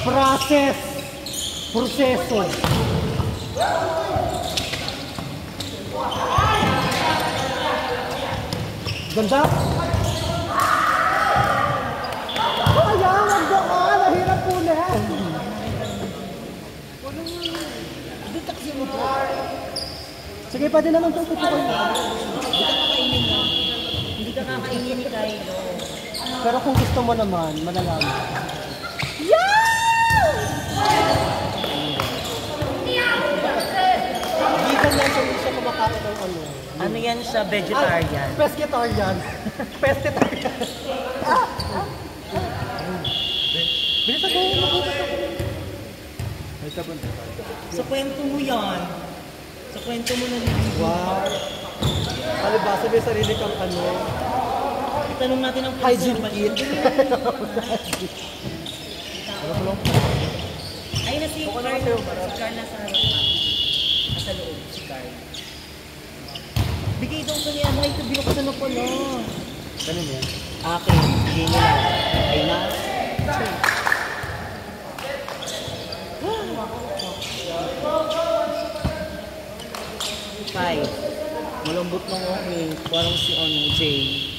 Process. Proseso. Ganda. Kaya, wag doon. Nahirap po na. Sige, pwede naman ito tutukoy mo. Hindi ka kakainin ni Kylo. Pero kung gusto mo naman, malalaman. Vegan yan, so hindi siya kumakain ng ano. Ano yan siya, vegetarian? Pescatarian. Pescatarian. Bilis ako, mabutas ako. May sabon. Sa kwento mo yan. Sa kwento mo na nilibig. Wow. Palibasa may sarili kang ano. Itanong natin ang Hygiene principal. kit. Ay, na si Carl. Si Carl nasa harap natin. Nasa loob, si Carl. Bigay daw ko niya. Ay, ito binuksan na pala. Ganun yan. Akin. Bigay nila. Ay na. Five. Malambot ng okay. Parang si ano, Jay.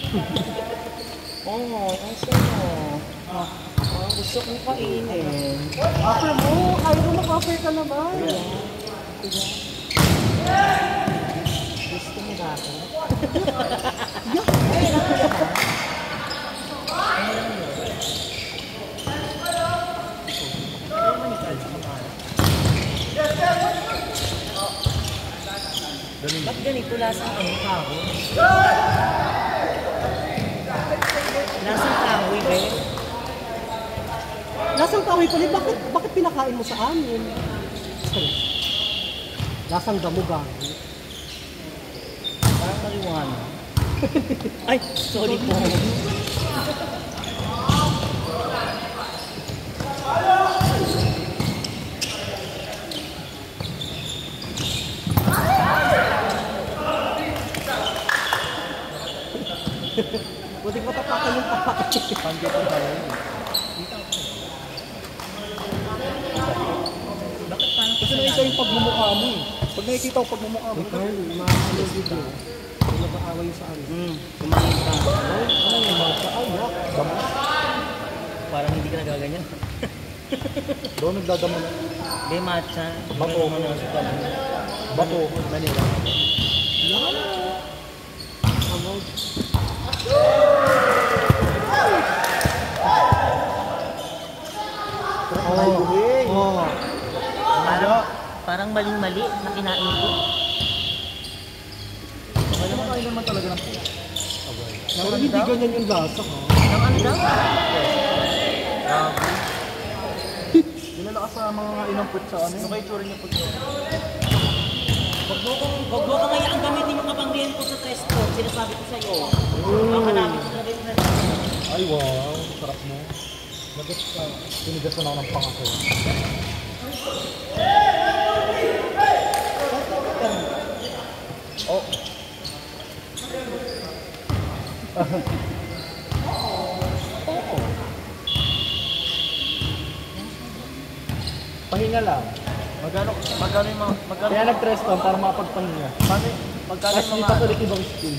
Oo, ang sa'yo. Gusto kong kainin. Offer mo. Ayaw mo mag-offer ka naman. Gusto mo ba ako? Ba't ganito lasang ano kahoy? Lasang kahoy, be? Lasang kahoy pala, bakit pinakain mo sa amin? Lasang damo Parang marijuana. Ay, sorry po. Buti matapakan yung pakain. Panggit ko tayo. Bakit parang Kasi nakita yung pagmumukha mo eh. Pag nakikita ko pagmumukha mo. Carl, maaalit video. Kung nag-aaway sa amin. Kumain ka. Ano yung mga sa ay, yak. Damo. Parang hindi ka nagaganyan. Doon nagdadamo na. Be, matcha. Bato. Ano na sa tabi. Bato. Manila. Oh. Parang maling-mali na kinain ko. Kumakain naman talaga ng puto. Pero hindi ganyan yung lasa ha. Ang ano daw? Dinala ka sa mga inang put sa ano. Ano kayo tsura niya put sa ano? Huwag mo kang ang gamitin yung kapangrihan ko sa testo. Sinasabi ko sa'yo. Baka namin ko talaga yung Ay wow, sarap mo. Lagot ka. Tinigas na ako ng pangako. Pahinga lang. Magkano yung mga... Magkano Kaya nag-stress lang para makapagpahinga. Paano? Magkano Tapos yung mga... lipat ulit ibang skill.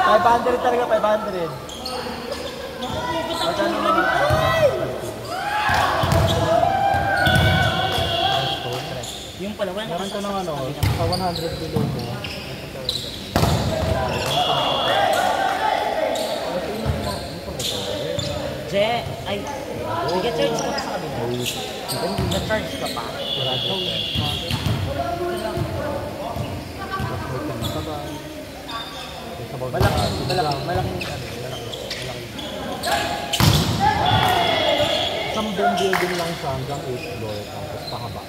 $500 talaga, 500. Magkano yung mga... Yung pala, wala Meron ko ng ano, sa 100 below mo. Je, ay, nag-charge ka pa sa kabila. Nag-charge ka pa. Malaking Isang buong building lang siya hanggang 8th floor, tapos pahaba.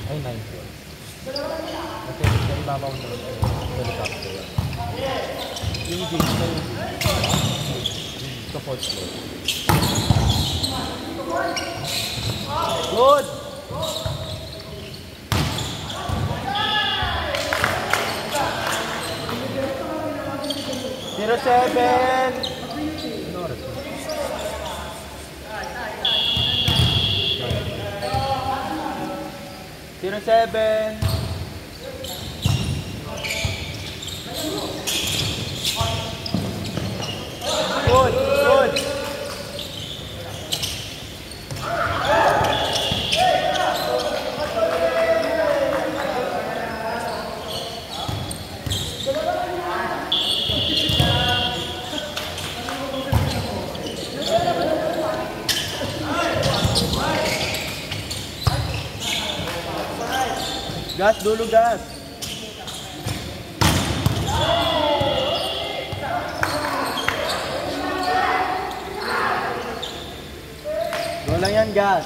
Ay, 9th floor. Kasi sa ibabaw na helicopter. Yung gate na yung sa 4th floor. Good! Zero 7. Zero 7. Good, good. Gas dulu, gas. Go lang yan, gas.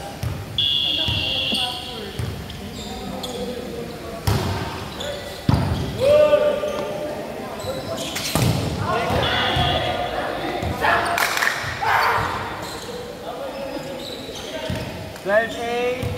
Twelve eight.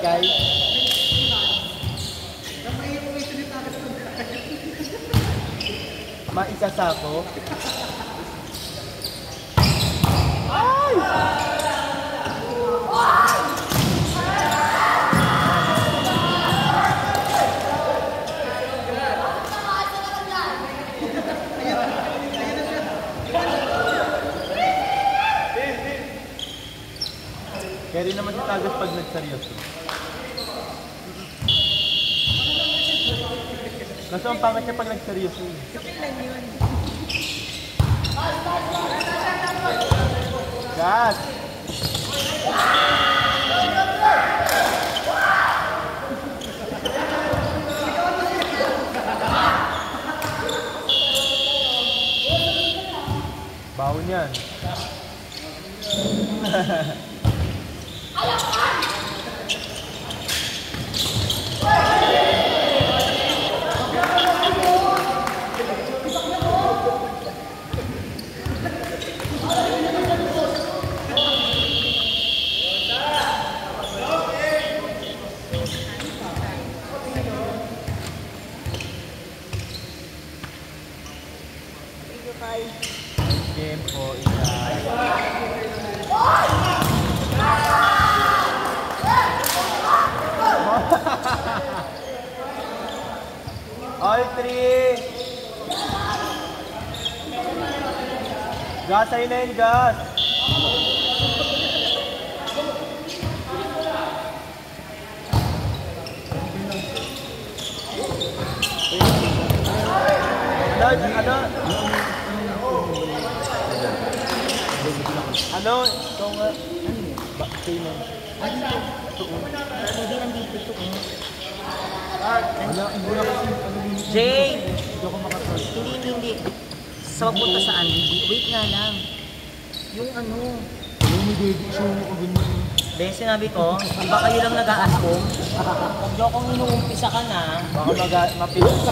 Guys. Maisasako. Ay! Kaya rin naman si Tagas pag nagseryoso. Kaso ang pangat niya pag nagseryoso. Gas! Bawon yan. Game po isa. Oy, 3. Gas, ayun na yun, gas. Ano? Ito nga. Hindi nandito ito. Jay! Hindi. Sa pagpunta saan? Wait nga lang. Yung ano. Dahil sinabi ko, di ba kayo lang nag-a-assume? Huwag daw kung inuumpisa ka na, baka mapilisi.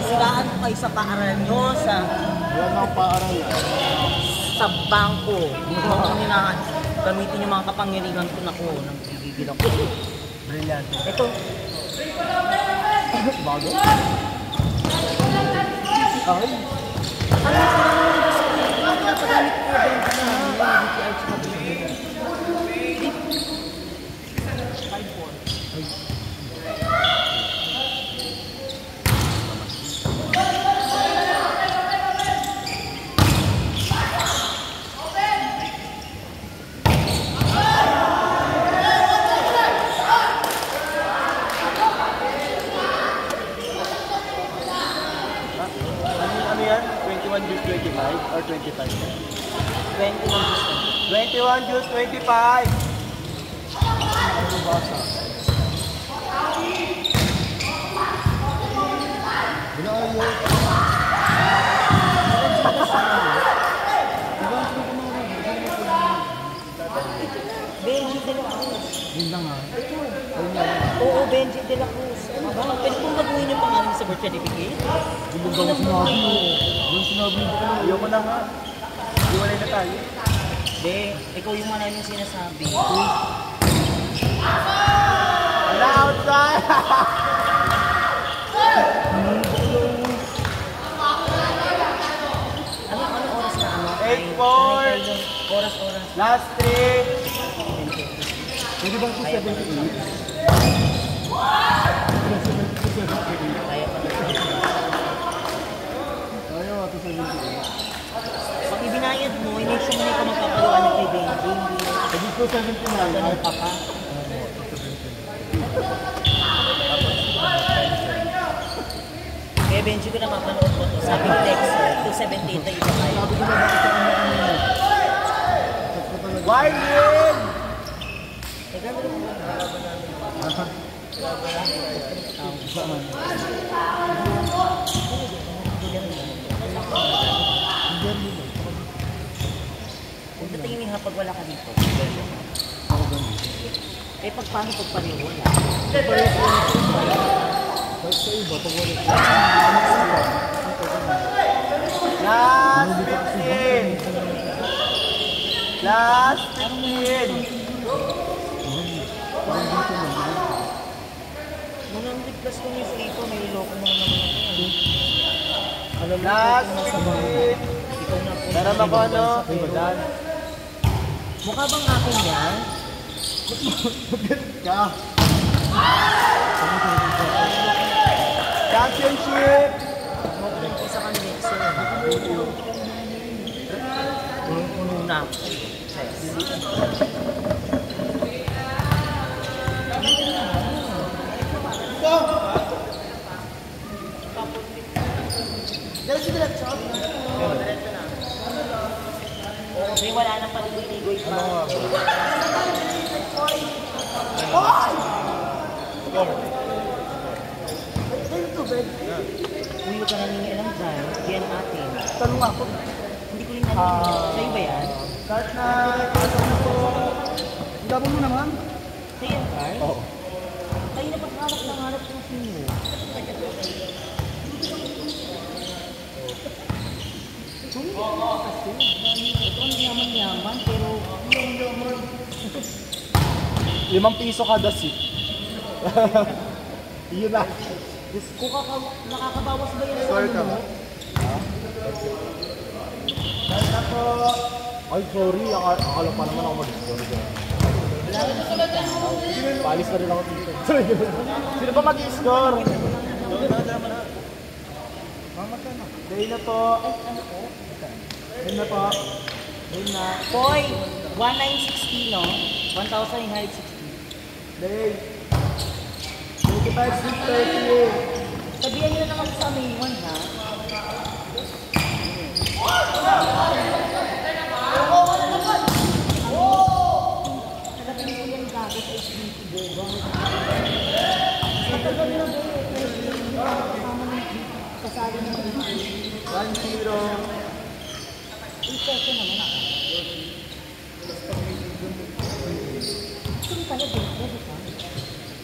Siraan ko kayo sa paaralan nyo, Wala na akong paaralan. sa bangko. Gamitin yung mga kapangyarihan ko na ko. Nang gigigil ako. Brilliant. Ito. Bago? Ay. Ano yung pinangalan ko sa akin? Ang pinapagamit ko ba yung pinangalan? DTI sa kapatid. Ano yan? 21 juice 25 or 25? 21%. 21 juice 25! Benji de la Cruz. Yun lang ha? Oo, Benji de la Cruz. Pwede kong baguhin yung pangalan sa birth certificate? Ayoko na nga. Iwalay na tayo. Hindi, ikaw yung mga yung sinasabi. Wala outside! Ano oras na ano? 8-4. Oras. Last 3. Pwede bang 278? Kaya pa na. Ayaw, 278. Pag ibinayad mo, i-make sure mo na ikaw magpapaliwanag kay Benji. Pwede 279. Tanong ka pa. Kaya Benji ko napapanood ko to. Sabi ko text, 278 na iba kayo. Sabi ko na bakit ako nakanina. Chat ko talaga. Warning! Teka, ano mo ba? Saan? Kung tatingin nga pag wala ka dito. Eh, pag paano pag pareho wala? Kahit sa iba, pag wala ko. Last 15. Last 15. Parang dito na. Nung nang-request ko yung dito, may loko mo naman ako. Alam mo, Last kung nasa bangka, 15. ikaw na po. Tara ba ko ano? Dan. Mukha bang akin yan? Ka! Championship! Mukha ko sa kanila. Puno na. Diretso na. May wala nang paliligoy pa. Uyo ka nangingialam dyan. Yan atin. Tanong ako. Hindi ko rin narinig. Sa'yo ba yan? Start na! Pasok na po! Gabo mo naman. Sa'yo yan, Carl? Oo. Kayo na pagharap ng harap ng sino. Ito ang yaman-yaman, pero... ₱5 kada seat. Yun na. Kung nakakabawas ba yan? Score ka ba? Start na po! Ay, sorry. Akala pa naman ako mag-score dyan. Palis na rin ako dito. Sino ba mag-score? Day na po. Day na po. Day na. Boy, 1960, no? 1,960. Day. 25-30. Sabihan nyo naman sa main one, ha? Nagapin ko yung gago sa HBT, Bogo. Matagal na ba kasali ng 1-0. 8 peso naman ako. Ito pala, Bogo, di ba?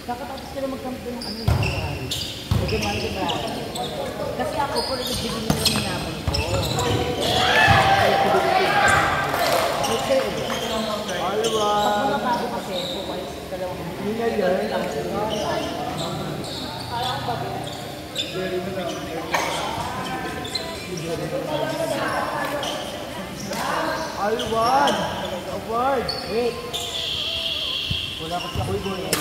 Kakatapos ka na magkampi ng ano yung Nagumang di ba? Kasi ako po nagbibigay ng minabon ko. Pag mga bago kasi, pumalis dalawang Million. Alwan! Award! Wait! Wala kasi ako yung eh.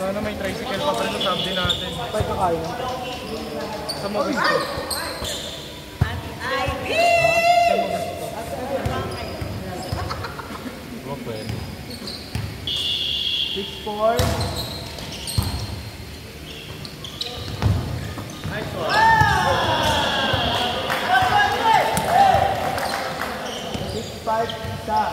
Sana may tricycle pa rin sa subdi natin. Pwede ka kaya. Sa Movisto. Pwede. 6-4. Nice one. 6-5 isa.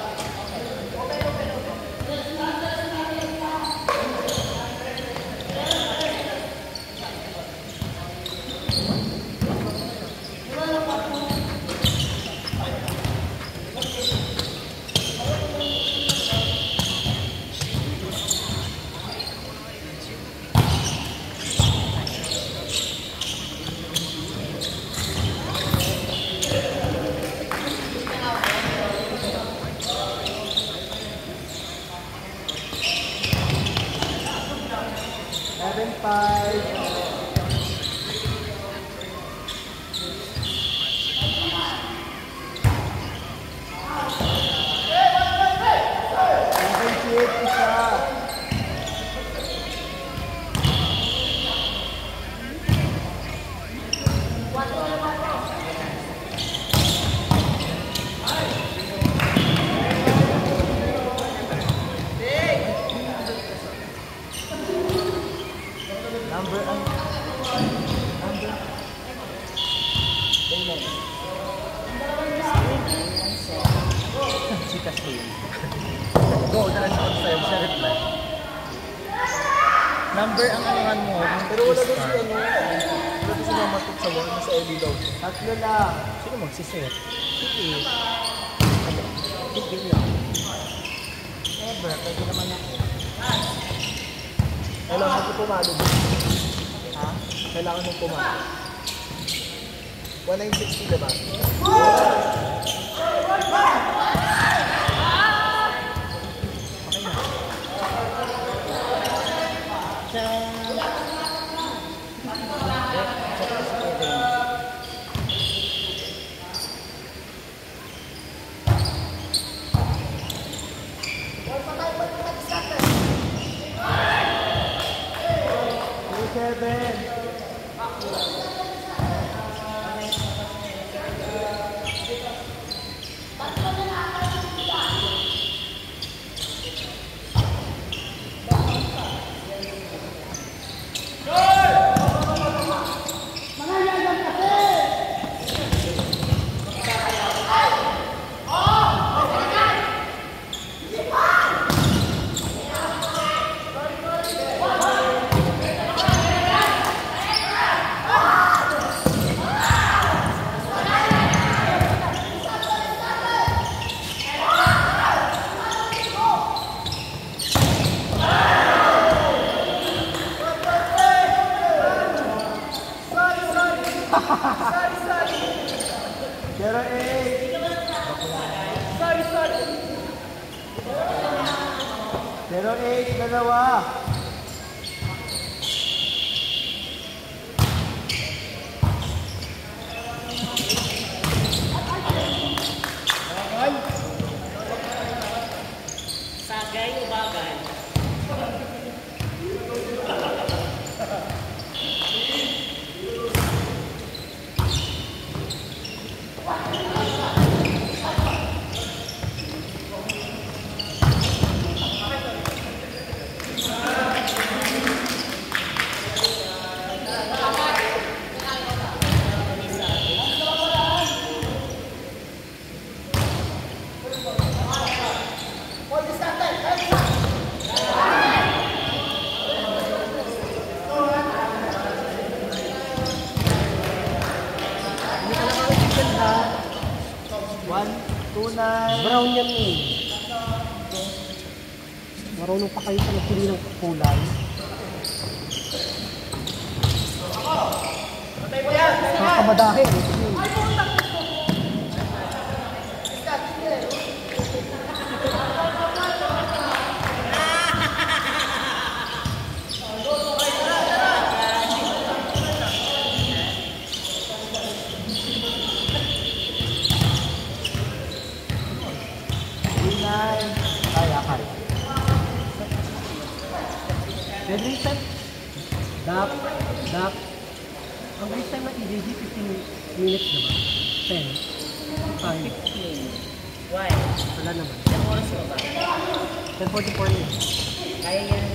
na response sa'yo, siya reply. Number ang anuhan mo. Pero wala daw si ano, wala daw si Mama Tut sa wall, nasa Eddie daw. Tatlo lang. Sino magsiset? Sige. Hindi lang. Never. Pwede naman ako. Kailangan ko pumalo doon. Ha? Kailangan mong pumalo. 1960, diba? Pero Pero 8, dalawa. Sagay o bagay? Brown yan eh. Marunong pa kayo sa nagpili ng kulay. Nakakabadahin eh. Then race time, duck. Ang race time ng EJG, 15 minutes na ba? 10. 5. Why? Wala naman. Ilang oras mo ba? 10:44 minutes. Kaya yan.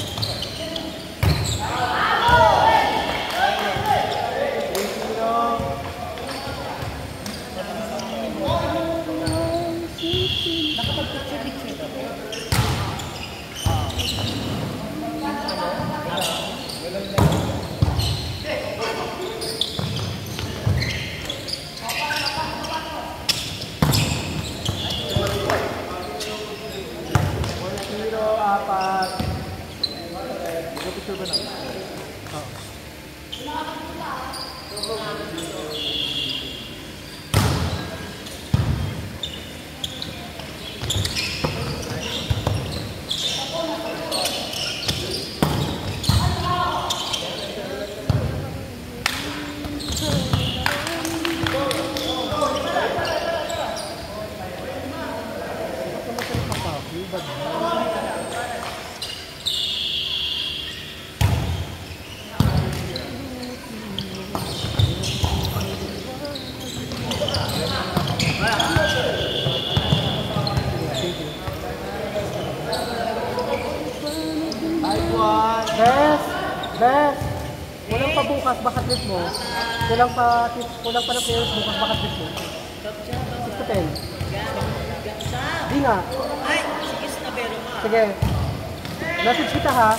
Nakapag-picture-picture ka ba? Best! Kulang pa bukas, bucket list mo. Kulang pa ng players bukas, bucket list mo. 6 to 10. Di nga. Ay, sige na pero Sige. Message kita ha.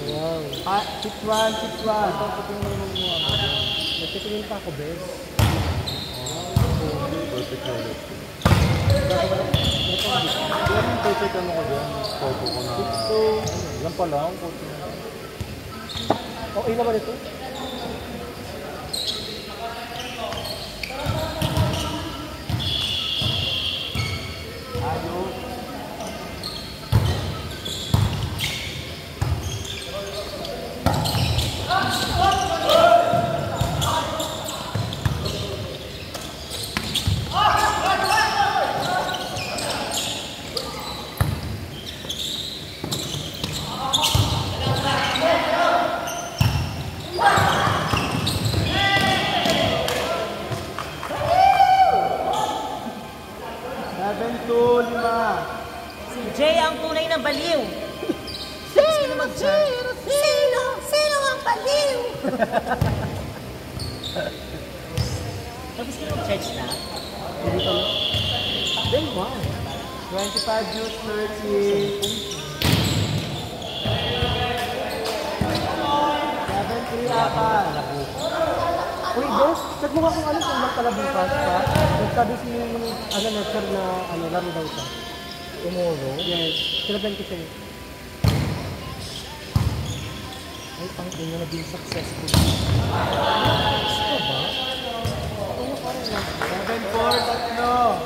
Wow. Chip one. Nagtitingin pa ako, bes. Perfect helmet. Perfect ano ko dyan? Photo ko na. Yan pala ang photo. Okay naman ito. Si Jay ang tunay na baliw. Sino ang baliw? Tapos ka mag-charge na? Hindi pa lang. Then, wow. 25 views, 30. 7-3 apat. Uy, boss, check mo nga kung ano kung magpalabukas pa. Nagsabi si lecture na laro daw siya. Tomorrow? Yes, sinabihan ko siya. Ay, pang-ina na naging successful. Gusto ba? 7-4, tatlo.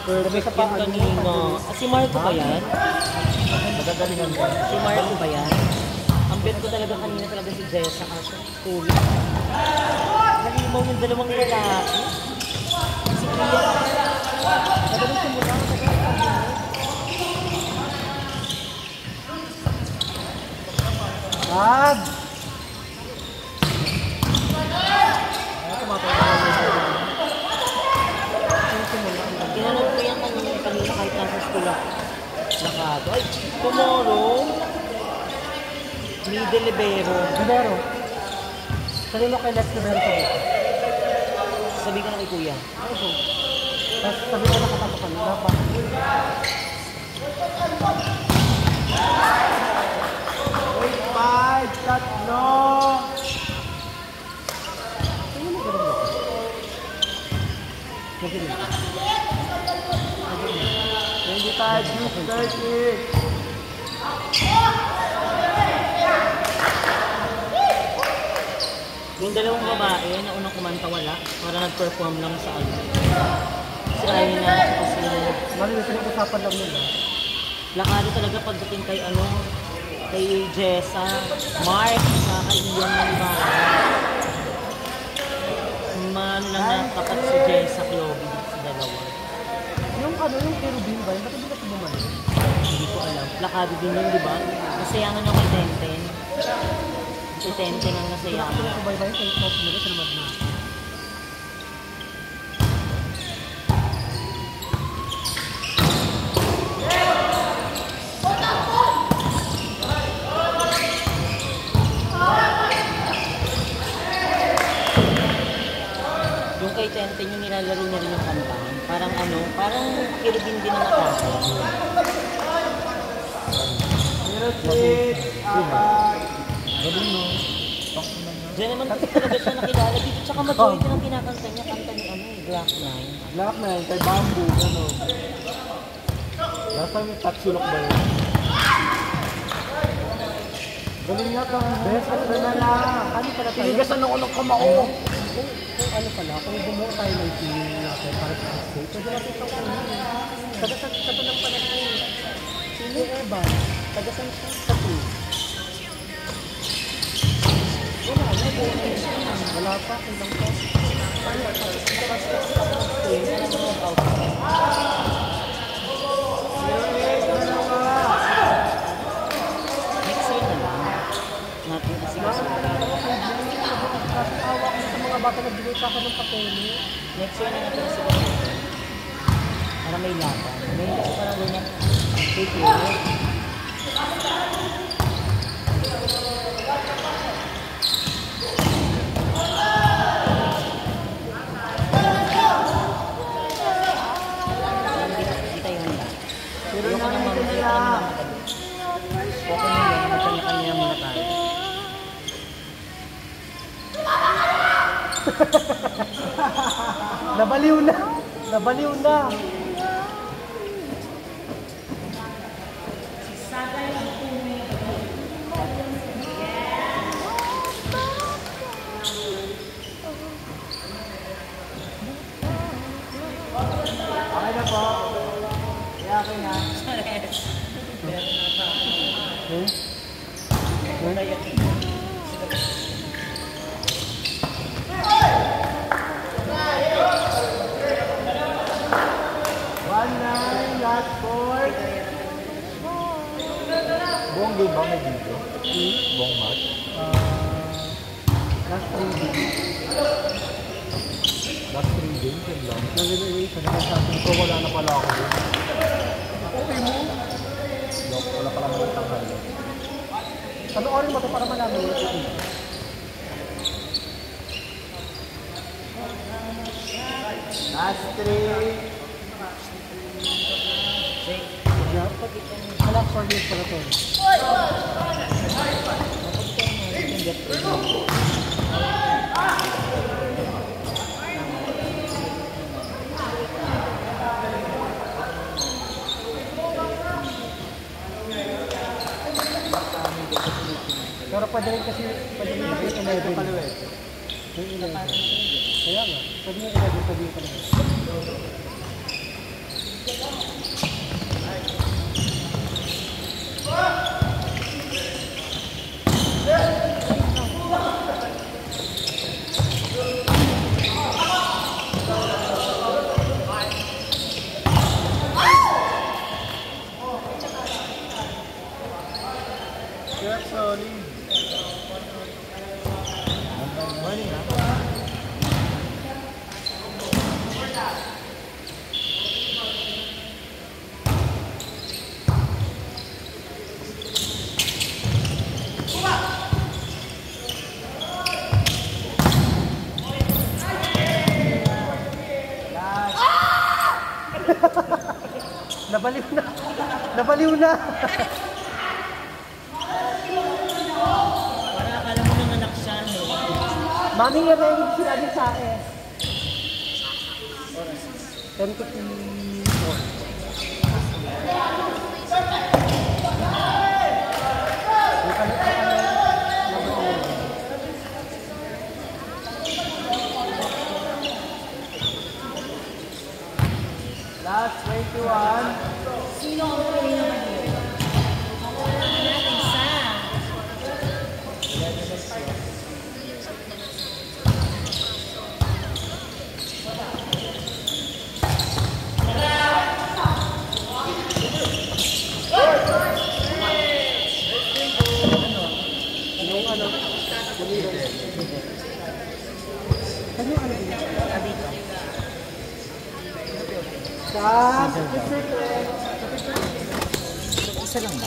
Sabi sa yung kanina. Si Marco ba yan? Magagalingan ko. Si Marco ba yan? Ang bet ko talaga kanina talaga si Jessa kaso tulog. Nalimaw yung dalawang lalaki. Si Ian. Madaling simula. Ag! Tinanong ko yan kanina kahit nasa school ako. Nakado. Ay, tomorrow, middle libero. Libero. Kanino kay Lex Libero ko? Sabi ko na kay Kuya. Tapos sabi ko nakapasok ka na pa. Wait, 5, tatlo. Ano mo gano'n ba? Nagiging. 25, 30. Yung dalawang babae na unang kumanta wala, para nag-perform lang sa ano. Si Aina kasi Mali, pinag-usapan lang nila. lakado talaga pagdating kay ano, kay Jessa, Mark, sa kay Ian ng bahay. Man lang natapat si Jessa Clovis sa dalawa. Yung Kerubin ba? Ba't hindi ka bumalik? Hindi ko alam. Lakado din yun, di ba? Nasayangan ako kay Tenten. Si Tenten ang nasayangan. Kung subaybay kayo, smoke nila sa lumad na. Yung kay Tenten yung nilalaro niya rin yung kanta. Parang ano, parang Kiribin din ang atake. 06, apat. Galing no? Diyan naman kasi talaga siya nakilala dito. Tsaka majority ng kinakanta niya, kanta ni ano, Black Nine. Black na yun, kay Bamboo, gano'n. Last time yung Tatsulok ba yun? Galing nga kang best at na lang. Ano pala tayo? Tinigasan ako ng kamao! Kung ano pala, kung bumuo tayo ng team natin para sa state, pwede natin itong ano. Taga ng pala ko. Sino Evan? Taga sa team. Wala pa, kulang pa. Next year na lang. Natin kasi kasi. Kasi awa ko sa mga bata nagbigay sa akin ng papel. Next year na natin kasi. para may laban. Ngayon kasi parang ganyan, pipilit. Kita yung handa. Pero Ayoko namin naman, nila. okay na yan, magkanya-kanya muna tayo. Nabaliw na. Nabaliw na. Okay na po. Kaya okay na. Last four. Buong game ba may video? Buong match? Last 3 games. Last 3 games yun lang. Nag-release na sa atin. So wala na pala ako dun. Okay mo? Wala pala mga tanghal. Ano orin mo ito para malaman mo ito? Last 3. Wala 4 years pala ito. Pero pwede rin kasi yung 11. Yung 11. Kaya nga, pwede yung 11 pwede yung 11. Morning ha? Nabaliw na. Nabaliw na. Para akala mo nang anak siya, no? Mami, i-ready sila din sa akin. 10:54. Last 21. Sino ang pili naman yun? Isa. Yung ano? Ano yung ano dito? Dito. Sa Isa lang ba?